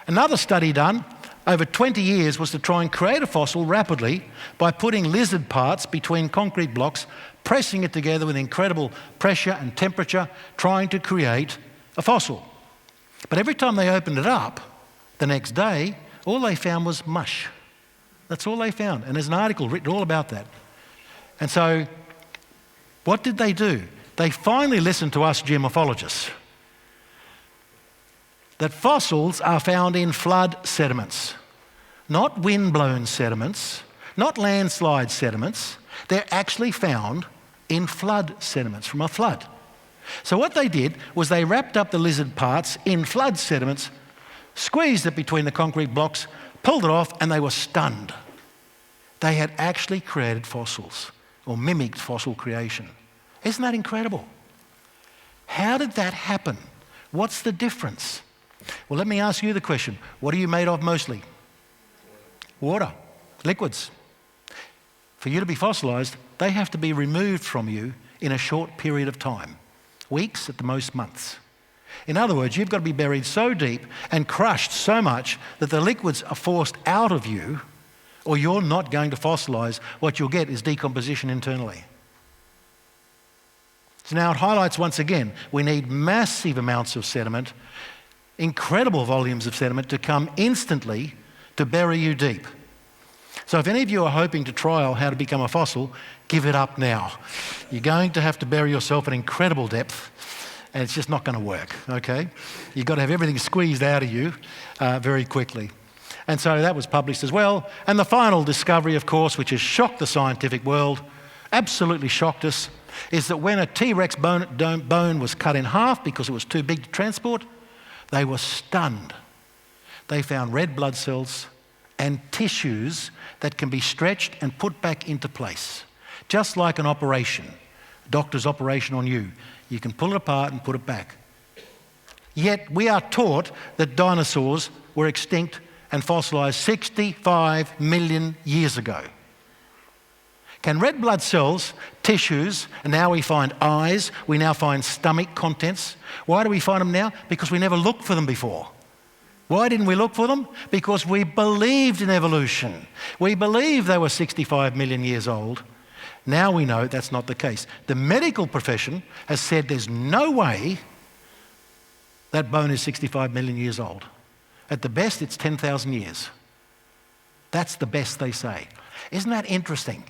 Another study done over 20 years was to try and create a fossil rapidly by putting lizard parts between concrete blocks, pressing it together with incredible pressure and temperature, trying to create a fossil. But every time they opened it up the next day, all they found was mush. That's all they found. And there's an article written all about that. And so what did they do? They finally listened to us geomorphologists. That fossils are found in flood sediments, not wind-blown sediments, not landslide sediments. They're actually found in flood sediments from a flood. So what they did was they wrapped up the lizard parts in flood sediments, squeezed it between the concrete blocks, pulled it off, and they were stunned. They had actually created fossils or mimicked fossil creation. Isn't that incredible? How did that happen? What's the difference? Well, let me ask you the question. What are you made of mostly? Water, liquids. For you to be fossilised, they have to be removed from you in a short period of time. Weeks, at the most months. In other words, you've got to be buried so deep and crushed so much that the liquids are forced out of you, or you're not going to fossilise. What you'll get is decomposition internally. So now it highlights once again, we need massive amounts of sediment, incredible volumes of sediment to come instantly to bury you deep. So if any of you are hoping to trial how to become a fossil, give it up now. You're going to have to bury yourself at incredible depth, and it's just not going to work, okay? You've got to have everything squeezed out of you very quickly. And so that was published as well. And the final discovery, of course, which has shocked the scientific world, absolutely shocked us, is that when a T-Rex bone was cut in half because it was too big to transport, they were stunned. They found red blood cells and tissues that can be stretched and put back into place. Just like an operation, doctor's operation on you. You can pull it apart and put it back. Yet we are taught that dinosaurs were extinct and fossilised 65 million years ago. Can red blood cells, tissues, and now we find eyes, we now find stomach contents. Why do we find them now? Because we never looked for them before. Why didn't we look for them? Because we believed in evolution. We believed they were 65 million years old. Now we know that's not the case. The medical profession has said there's no way that bone is 65 million years old. At the best, it's 10,000 years. That's the best they say. Isn't that interesting?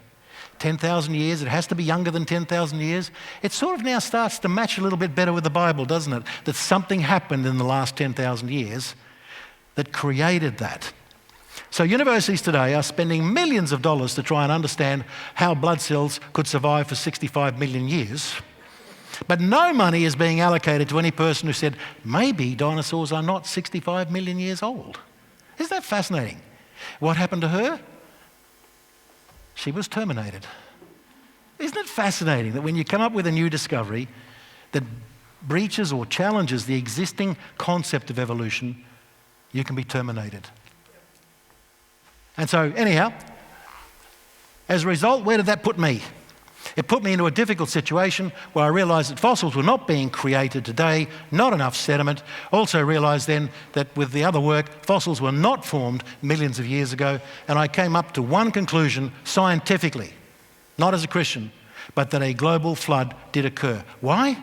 10,000 years, it has to be younger than 10,000 years. It sort of now starts to match a little bit better with the Bible, doesn't it? That something happened in the last 10,000 years that created that. So universities today are spending millions of dollars to try and understand how blood cells could survive for 65 million years. But no money is being allocated to any person who said, maybe dinosaurs are not 65 million years old. Isn't that fascinating? What happened to her? She was terminated. Isn't it fascinating that when you come up with a new discovery that breaches or challenges the existing concept of evolution, you can be terminated? And so, anyhow, as a result, where did that put me? It put me into a difficult situation where I realised that fossils were not being created today, not enough sediment. Also realised then that with the other work, fossils were not formed millions of years ago, and I came up to one conclusion scientifically, not as a Christian, but that a global flood did occur. Why?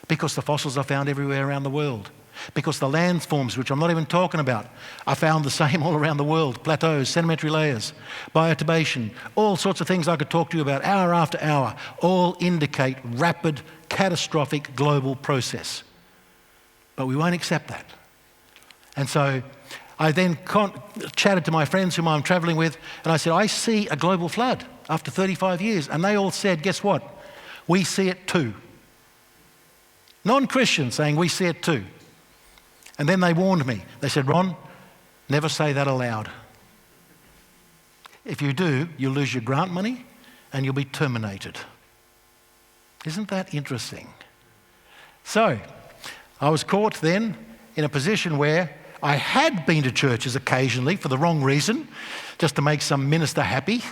Because the fossils are found everywhere around the world. Because the landforms, which I'm not even talking about, are found the same all around the world. Plateaus, sedimentary layers, biotubation, all sorts of things I could talk to you about hour after hour, all indicate rapid, catastrophic global process. But we won't accept that. And so I then chatted to my friends whom I'm travelling with, and I said, I see a global flood after 35 years. And they all said, guess what? We see it too. Non-Christians saying we see it too. And then they warned me. They said, Ron, never say that aloud. If you do, you'll lose your grant money and you'll be terminated. Isn't that interesting? So, I was caught then in a position where I had been to churches occasionally for the wrong reason, just to make some minister happy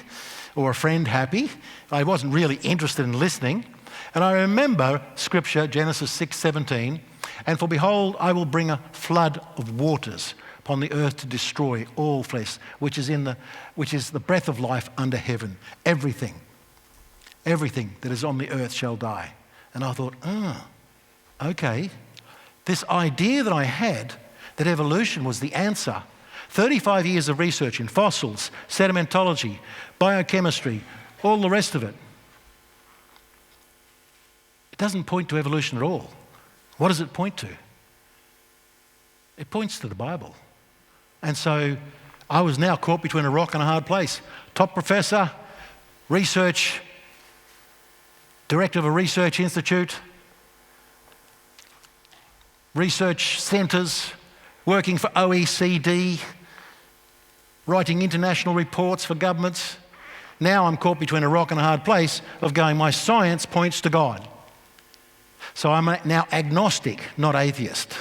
or a friend happy. I wasn't really interested in listening. And I remember Scripture, Genesis 6:17, and for behold, I will bring a flood of waters upon the earth to destroy all flesh, which is the breath of life under heaven. Everything that is on the earth shall die. And I thought, okay, this idea that I had that evolution was the answer, 35 years of research in fossils, sedimentology, biochemistry, all the rest of it, it doesn't point to evolution at all. What does it point to? It points to the Bible. And so I was now caught between a rock and a hard place. Top professor, research, director of a research institute, research centres, working for OECD, writing international reports for governments. Now I'm caught between a rock and a hard place of going, my science points to God. So I'm now agnostic, not atheist.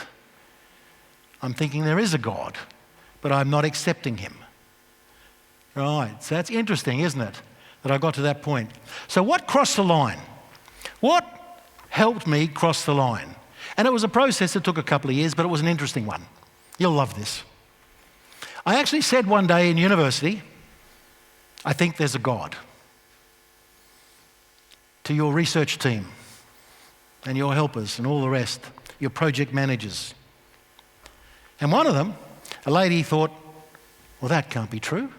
I'm thinking there is a God, but I'm not accepting him. Right, so that's interesting, isn't it, that I got to that point. So what crossed the line? What helped me cross the line? And it was a process that took a couple of years, but it was an interesting one. You'll love this. I actually said one day in university, I think there's a God, to your research team and your helpers and all the rest, your project managers. And one of them, a lady, thought, well, that can't be true.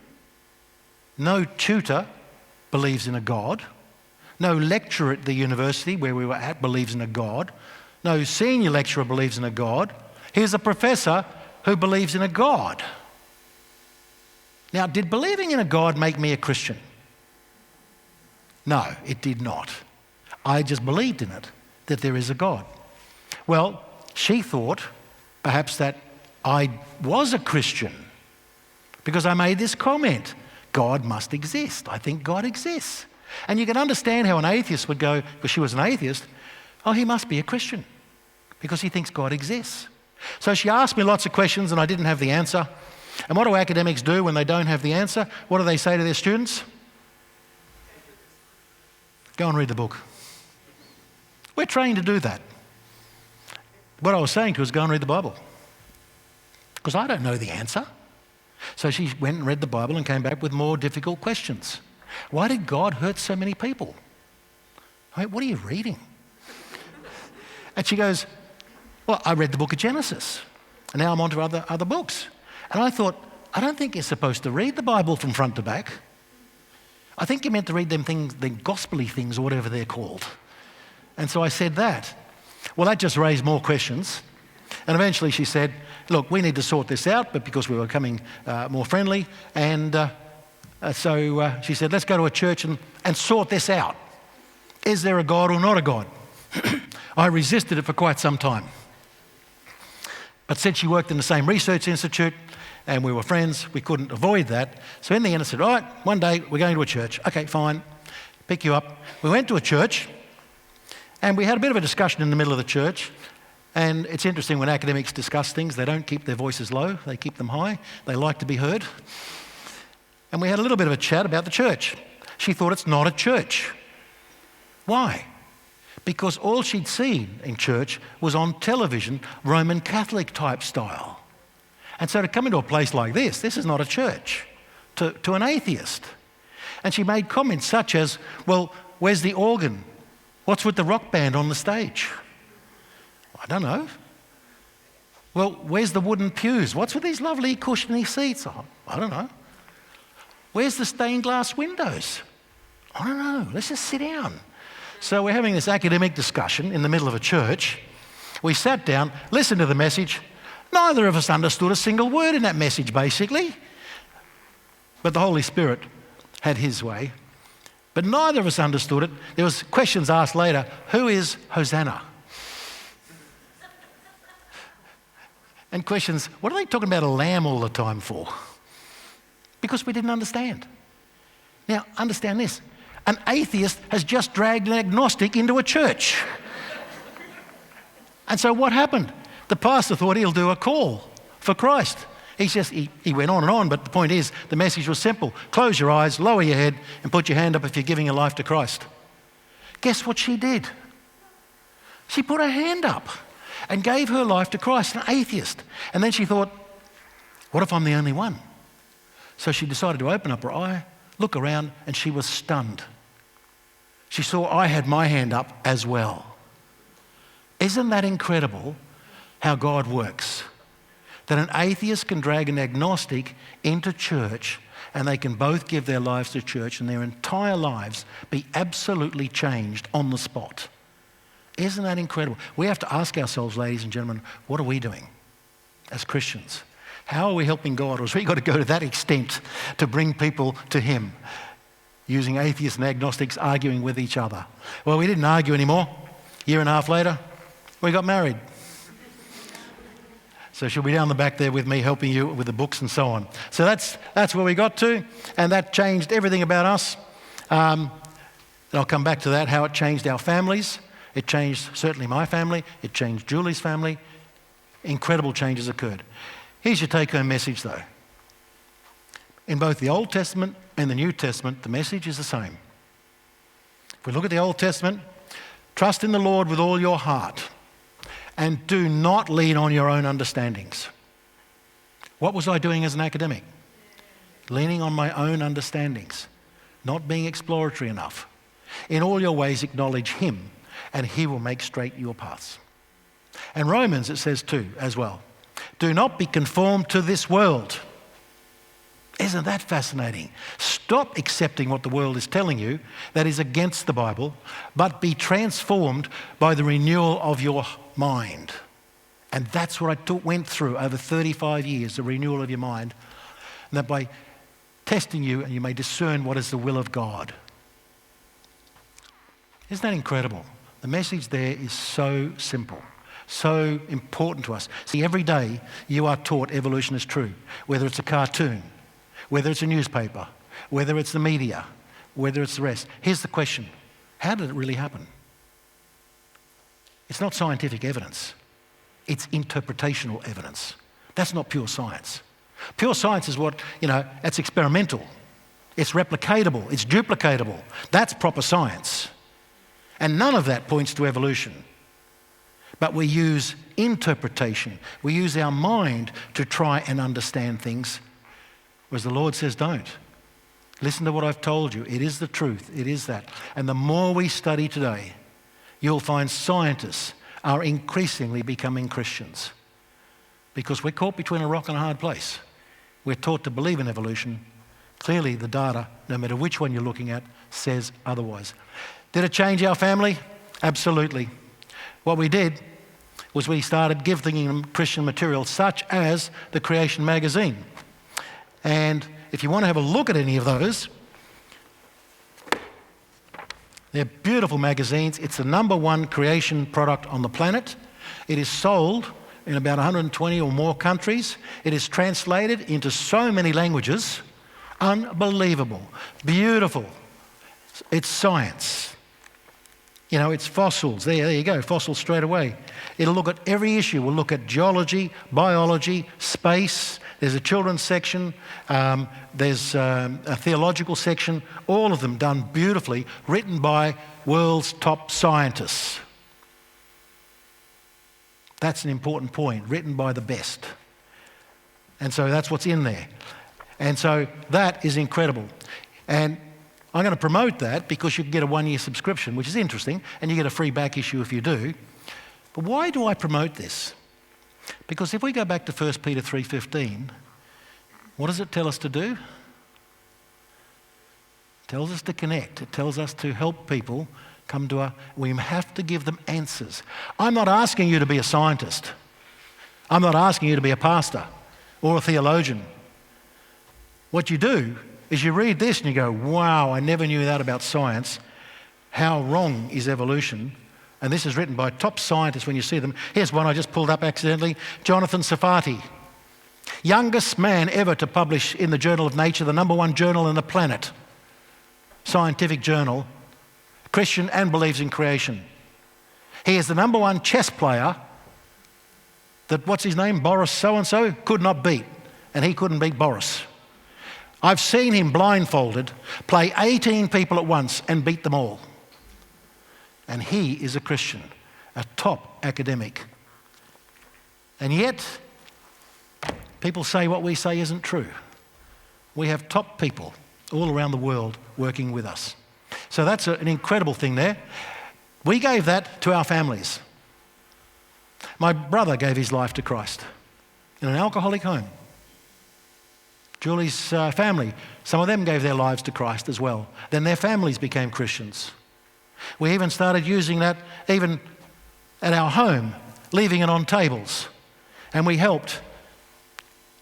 No tutor believes in a God. No lecturer at the university where we were at believes in a God. No senior lecturer believes in a God. Here's a professor who believes in a God. Now, did believing in a God make me a Christian? No, it did not. I just believed in it, that there is a God. Well, she thought perhaps that I was a Christian because I made this comment, God must exist. I think God exists. And you can understand how an atheist would go, because she was an atheist, oh, he must be a Christian because he thinks God exists. So she asked me lots of questions and I didn't have the answer. And what do academics do when they don't have the answer? What do they say to their students? Go and read the book. We're trained to do that. What I was saying to her is go and read the Bible. Because I don't know the answer. So she went and read the Bible and came back with more difficult questions. Why did God hurt so many people? I mean, what are you reading? And she goes, well, I read the book of Genesis. And now I'm on to other books. And I thought, I don't think you're supposed to read the Bible from front to back. I think you're meant to read them things, the gospel-y things or whatever they're called. And so I said that. Well, that just raised more questions. And eventually she said, look, we need to sort this out, but because we were becoming more friendly, and so she said, let's go to a church and sort this out. Is there a God or not a God? I resisted it for quite some time. But said she worked in the same research institute and we were friends, we couldn't avoid that. So in the end I said, all right, one day we're going to a church. Okay, fine, pick you up. We went to a church and we had a bit of a discussion in the middle of the church. And it's interesting when academics discuss things, they don't keep their voices low, they keep them high. They like to be heard. And we had a little bit of a chat about the church. She thought it's not a church. Why? Because all she'd seen in church was on television, Roman Catholic type style. And so to come into a place like this is not a church to an atheist. And she made comments such as, well, where's the organ? What's with the rock band on the stage? I don't know. Well, where's the wooden pews? What's with these lovely cushiony seats? I don't know. Where's the stained glass windows? I don't know. Let's just sit down. So we're having this academic discussion in the middle of a church. We sat down, listened to the message. Neither of us understood a single word in that message, basically. But the Holy Spirit had his way. But neither of us understood it. There was questions asked later, who is Hosanna? And questions, what are they talking about a lamb all the time for? Because we didn't understand. Now, understand this. An atheist has just dragged an agnostic into a church. And so what happened? The pastor thought he'll do a call for Christ. He went on and on, but the point is, the message was simple. Close your eyes, lower your head, and put your hand up if you're giving your life to Christ. Guess what she did? She put her hand up and gave her life to Christ, an atheist. And then she thought, what if I'm the only one? So she decided to open up her eye, look around, and she was stunned. She saw I had my hand up as well. Isn't that incredible how God works? That an atheist can drag an agnostic into church and they can both give their lives to church and their entire lives be absolutely changed on the spot. Isn't that incredible? We have to ask ourselves, ladies and gentlemen, what are we doing as Christians? How are we helping God? Or has we got to go to that extent to bring people to him? Using atheists and agnostics arguing with each other. Well, we didn't argue anymore. A year and a half later, we got married. So she'll be down the back there with me helping you with the books and so on. So that's where we got to, and that changed everything about us. And I'll come back to that, how it changed our families. It changed certainly my family. It changed Julie's family. Incredible changes occurred. Here's your take-home message though. In both the Old Testament and the New Testament, the message is the same. If we look at the Old Testament, trust in the Lord with all your heart and do not lean on your own understandings. What was I doing as an academic? Leaning on my own understandings, not being exploratory enough. In all your ways acknowledge him and he will make straight your paths. And Romans, it says too, as well. Do not be conformed to this world. Isn't that fascinating? Stop accepting what the world is telling you that is against the Bible, but be transformed by the renewal of your mind. And that's what I went through over 35 years, the renewal of your mind. And that by testing you, and you may discern what is the will of God. Isn't that incredible? The message there is so simple. So important to us. See, every day you are taught evolution is true, whether it's a cartoon, whether it's a newspaper, whether it's the media, whether it's the rest. Here's the question. How did it really happen? It's not scientific evidence. It's interpretational evidence. That's not pure science. Pure science is what, that's experimental. It's replicatable. It's duplicatable. That's proper science. And none of that points to evolution. But we use interpretation. We use our mind to try and understand things, whereas the Lord says don't. Listen to what I've told you. It is the truth. It is that. And the more we study today, you'll find scientists are increasingly becoming Christians because we're caught between a rock and a hard place. We're taught to believe in evolution. Clearly, the data, no matter which one you're looking at, says otherwise. Did it change our family? Absolutely. What we did, was we started giving them Christian material such as the Creation magazine. And if you want to have a look at any of those, they're beautiful magazines. It's the #1 creation product on the planet. It is sold in about 120 or more countries. It is translated into so many languages. Unbelievable. Beautiful. It's science. You know, it's fossils. There you go, fossils straight away. It'll look at every issue. We'll look at geology, biology, space. There's a children's section. There's a theological section. All of them done beautifully, written by world's top scientists. That's an important point, written by the best. And so that's what's in there. And so that is incredible. And I'm going to promote that because you can get a 1-year subscription, which is interesting, and you get a free back issue if you do. But why do I promote this? Because if we go back to 1 Peter 3:15, what does it tell us to do? It tells us to connect. It tells us to help people come to we have to give them answers. I'm not asking you to be a scientist. I'm not asking you to be a pastor or a theologian. What you do is you read this and you go, wow, I never knew that about science. How wrong is evolution? And this is written by top scientists when you see them. Here's one I just pulled up accidentally. Jonathan Safati, youngest man ever to publish in the Journal of Nature, the #1 journal on the planet, scientific journal, Christian and believes in creation. He is the #1 chess player that, what's his name, Boris so-and-so, could not beat. And he couldn't beat Boris. I've seen him blindfolded play 18 people at once and beat them all. And he is a Christian, a top academic. And yet, people say what we say isn't true. We have top people all around the world working with us. So that's an incredible thing there. We gave that to our families. My brother gave his life to Christ in an alcoholic home. Julie's family, some of them gave their lives to Christ as well. Then their families became Christians. We even started using that even at our home, leaving it on tables. And we helped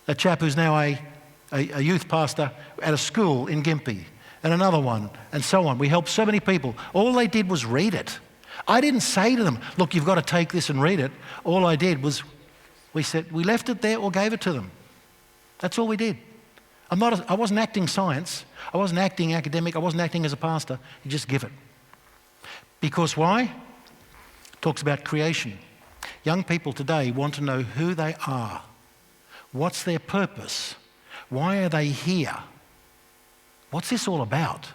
a chap who's now a youth pastor at a school in Gympie, and another one, and so on. We helped so many people. All they did was read it. I didn't say to them, look, you've got to take this and read it. All I did was, we left it there or gave it to them. That's all we did. I wasn't acting science. I wasn't acting academic. I wasn't acting as a pastor. You just give it. Because why? It talks about creation. Young people today want to know who they are. What's their purpose? Why are they here? What's this all about?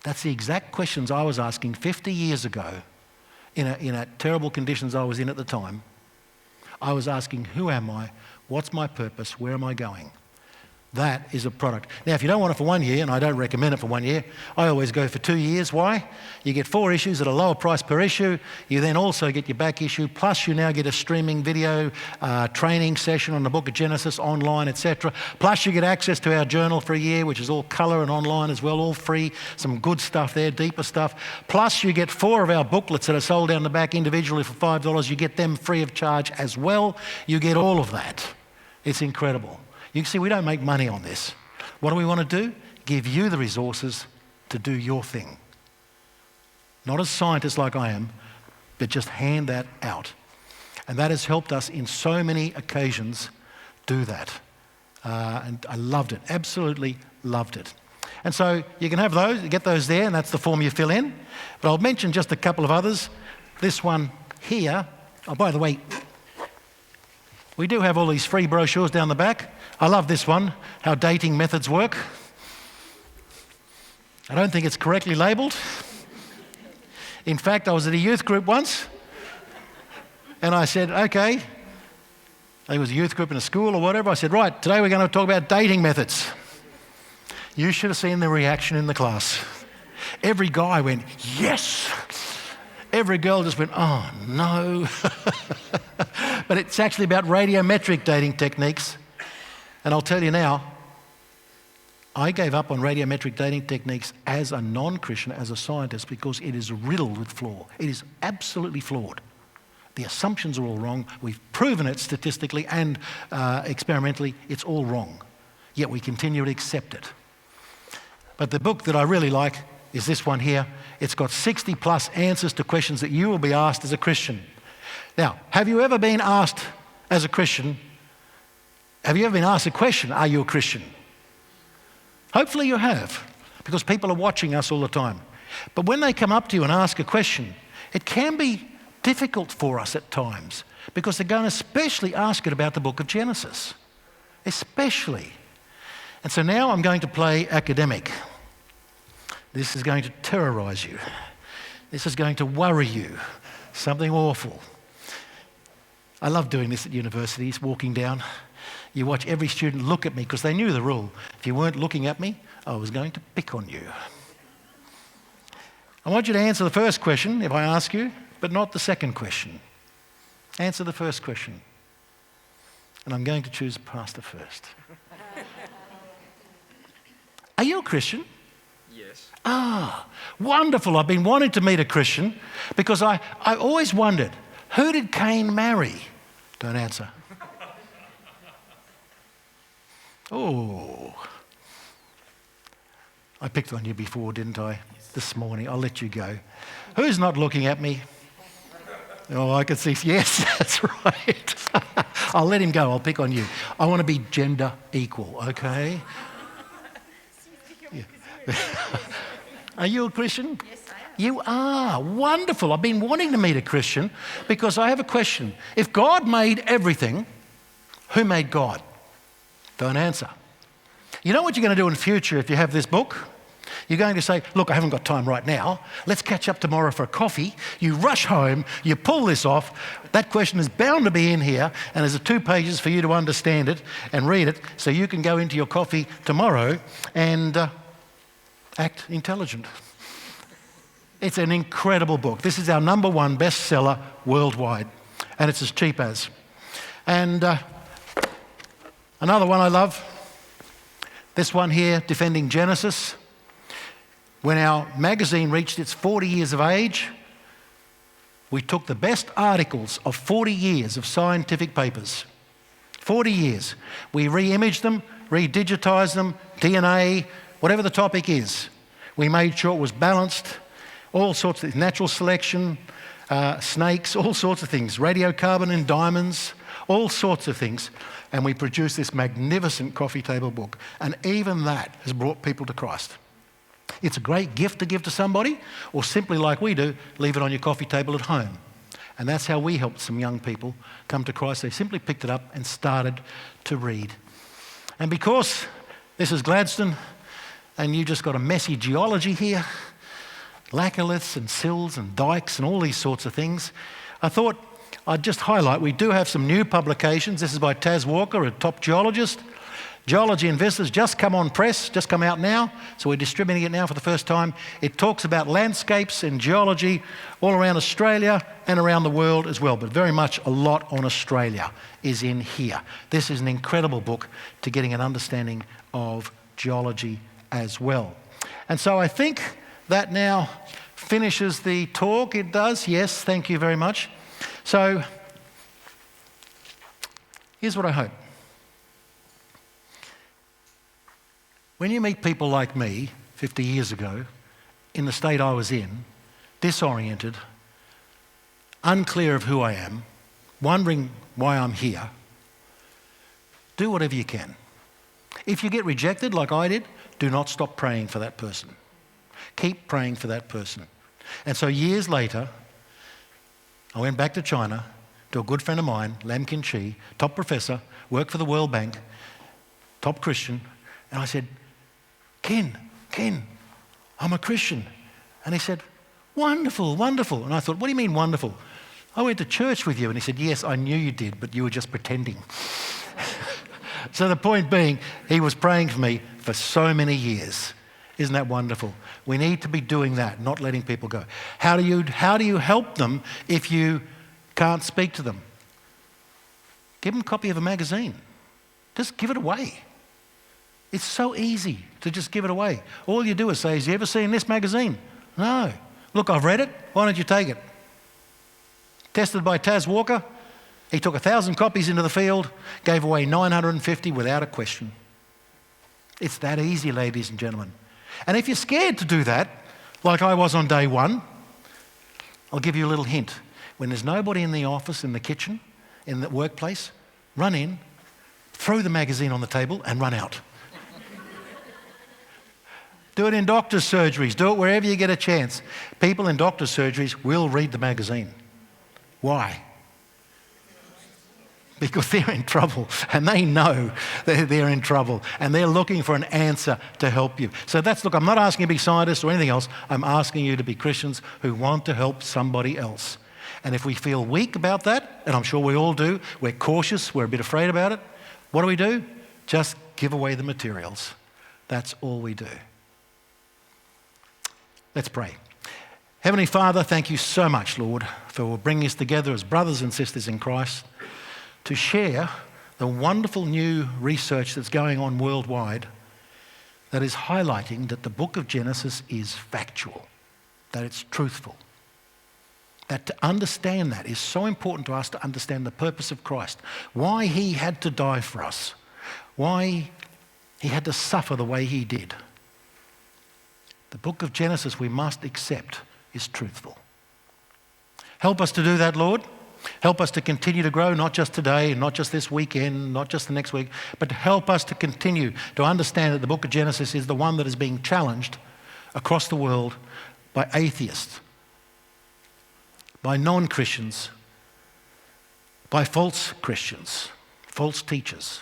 That's the exact questions I was asking 50 years ago in a terrible conditions I was in at the time. I was asking, who am I? What's my purpose? Where am I going? That is a product. Now, if you don't want it for 1 year, and I don't recommend it for 1 year, I always go for 2 years. Why? You get 4 issues at a lower price per issue. You then also get your back issue, plus you now get a streaming video training session on the book of Genesis online, etc. Plus you get access to our journal for a year, which is all colour and online as well, all free. Some good stuff there, deeper stuff. Plus you get 4 of our booklets that are sold down the back individually for $5. You get them free of charge as well. You get all of that. It's incredible. You can see we don't make money on this. What do we want to do? Give you the resources to do your thing. Not as scientists like I am, but just hand that out. And that has helped us in so many occasions do that. And I loved it, absolutely loved it. And so you can have those, get those there, and that's the form you fill in. But I'll mention just a couple of others. This one here, oh, by the way, we do have all these free brochures down the back. I love this one, how dating methods work. I don't think it's correctly labelled. In fact, I was at a youth group once, and I said, okay, it was a youth group in a school or whatever. I said, right, today we're going to talk about dating methods. You should have seen the reaction in the class. Every guy went, yes. Every girl just went, oh, no. But it's actually about radiometric dating techniques. And I'll tell you now, I gave up on radiometric dating techniques as a non-Christian, as a scientist, because it is riddled with flaw. It is absolutely flawed. The assumptions are all wrong. We've proven it statistically and experimentally. It's all wrong. Yet we continue to accept it. But the book that I really like is this one here. It's got 60 plus answers to questions that you will be asked as a Christian. Now, have you ever been asked as a Christian, have you ever been asked a question, are you a Christian? Hopefully you have, because people are watching us all the time. But when they come up to you and ask a question, it can be difficult for us at times, because they're going to especially ask it about the book of Genesis. Especially. And so now I'm going to play academic. This is going to terrorise you. This is going to worry you. Something awful. I love doing this at universities, walking down. You watch every student look at me because they knew the rule. If you weren't looking at me, I was going to pick on you. I want you to answer the first question if I ask you, but not the second question. Answer the first question. And I'm going to choose Pastor first. Are you a Christian? Yes. Ah, wonderful. I've been wanting to meet a Christian because I always wondered, who did Cain marry? Don't answer. Oh. I picked on you before, didn't I? This morning. I'll let you go. Who's not looking at me? Oh, I can see. Yes, that's right. I'll let him go. I'll pick on you. I want to be gender equal, okay? Yeah. Are you a Christian? Yes, I am. You are. Wonderful. I've been wanting to meet a Christian because I have a question. If God made everything, who made God? Don't answer. You know what you're going to do in the future if you have this book? You're going to say, look, I haven't got time right now. Let's catch up tomorrow for a coffee. You rush home, you pull this off. That question is bound to be in here, and there's 2 pages for you to understand it and read it so you can go into your coffee tomorrow and act intelligent. It's an incredible book. This is our #1 bestseller worldwide, and it's as cheap as. And another one I love, this one here, Defending Genesis. When our magazine reached its 40 years of age, we took the best articles of 40 years of scientific papers. 40 years. We re-imaged them, re-digitised them, DNA, whatever the topic is. We made sure it was balanced, all sorts of natural selection, snakes, all sorts of things, radiocarbon in diamonds, all sorts of things. And we produced this magnificent coffee table book. And even that has brought people to Christ. It's a great gift to give to somebody, or simply like we do, leave it on your coffee table at home. And that's how we helped some young people come to Christ. They simply picked it up and started to read. And because this is Gladstone, and you just got a messy geology here, laccoliths and sills and dikes and all these sorts of things, I thought I'd just highlight, we do have some new publications. This is by Taz Walker, a top geologist. Geology and Visitors, just come on press, just come out now, so we're distributing it now for the first time. It talks about landscapes and geology all around Australia and around the world as well, but very much a lot on Australia is in here. This is an incredible book to getting an understanding of geology as well. And so I think that now finishes the talk. It does, yes, thank you very much. So here's what I hope. When you meet people like me 50 years ago, in the state I was in, disoriented, unclear of who I am, wondering why I'm here, do whatever you can. If you get rejected like I did, do not stop praying for that person. Keep praying for that person. And so years later, I went back to China to a good friend of mine, Lam Kin Chi, top professor, worked for the World Bank, top Christian, and I said, Ken, I'm a Christian. And he said, wonderful, wonderful. And I thought, what do you mean wonderful? I went to church with you. And he said, yes, I knew you did, but you were just pretending. So the point being, he was praying for me for so many years. Isn't that wonderful? We need to be doing that, not letting people go. How do you help them if you can't speak to them? Give them a copy of a magazine. Just give it away. It's so easy to just give it away. All you do is say, have you ever seen this magazine? No. Look, I've read it. Why don't you take it? Tested by Taz Walker. He took 1,000 copies into the field, gave away 950 without a question. It's that easy, ladies and gentlemen. And if you're scared to do that, like I was on day one, I'll give you a little hint. When there's nobody in the office, in the kitchen, in the workplace, run in, throw the magazine on the table and run out. Do it in doctor's surgeries. Do it wherever you get a chance. People in doctor's surgeries will read the magazine. Why? Because they're in trouble and they know that they're in trouble and they're looking for an answer to help you. So look, I'm not asking you to be scientists or anything else. I'm asking you to be Christians who want to help somebody else. And if we feel weak about that, and I'm sure we all do, we're cautious, we're a bit afraid about it, what do? Just give away the materials. That's all we do. Let's pray. Heavenly Father, thank you so much, Lord, for bringing us together as brothers and sisters in Christ to share the wonderful new research that's going on worldwide that is highlighting that the book of Genesis is factual, that it's truthful. That to understand that is so important to us, to understand the purpose of Christ, why he had to die for us, why he had to suffer the way he did. The book of Genesis, we must accept, is truthful. Help us to do that, Lord. Help us to continue to grow, not just today, not just this weekend, not just the next week, but to help us to continue to understand that the book of Genesis is the one that is being challenged across the world by atheists, by non-Christians, by false Christians, false teachers.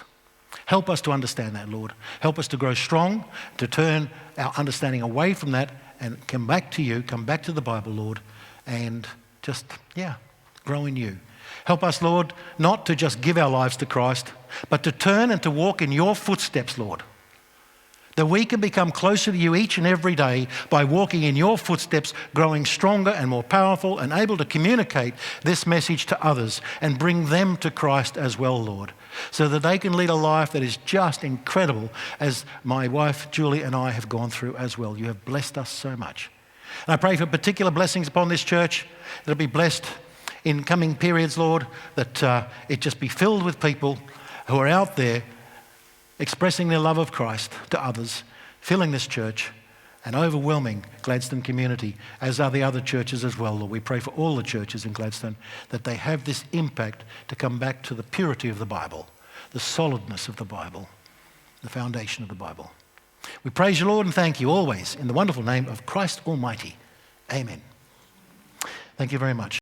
Help us to understand that, Lord. Help us to grow strong, to turn our understanding away from that and come back to you, come back to the Bible, Lord, and just, grow in you. Help us, Lord, not to just give our lives to Christ, but to turn and to walk in your footsteps, Lord. That we can become closer to you each and every day by walking in your footsteps, growing stronger and more powerful and able to communicate this message to others and bring them to Christ as well, Lord, so that they can lead a life that is just incredible as my wife Julie and I have gone through as well. You have blessed us so much. And I pray for particular blessings upon this church, that it'll be blessed in coming periods, Lord, that it just be filled with people who are out there expressing their love of Christ to others, filling this church and overwhelming Gladstone community, as are the other churches as well, Lord. We pray for all the churches in Gladstone that they have this impact to come back to the purity of the Bible, the solidness of the Bible, the foundation of the Bible. We praise you, Lord, and thank you always in the wonderful name of Christ Almighty. Amen. Thank you very much.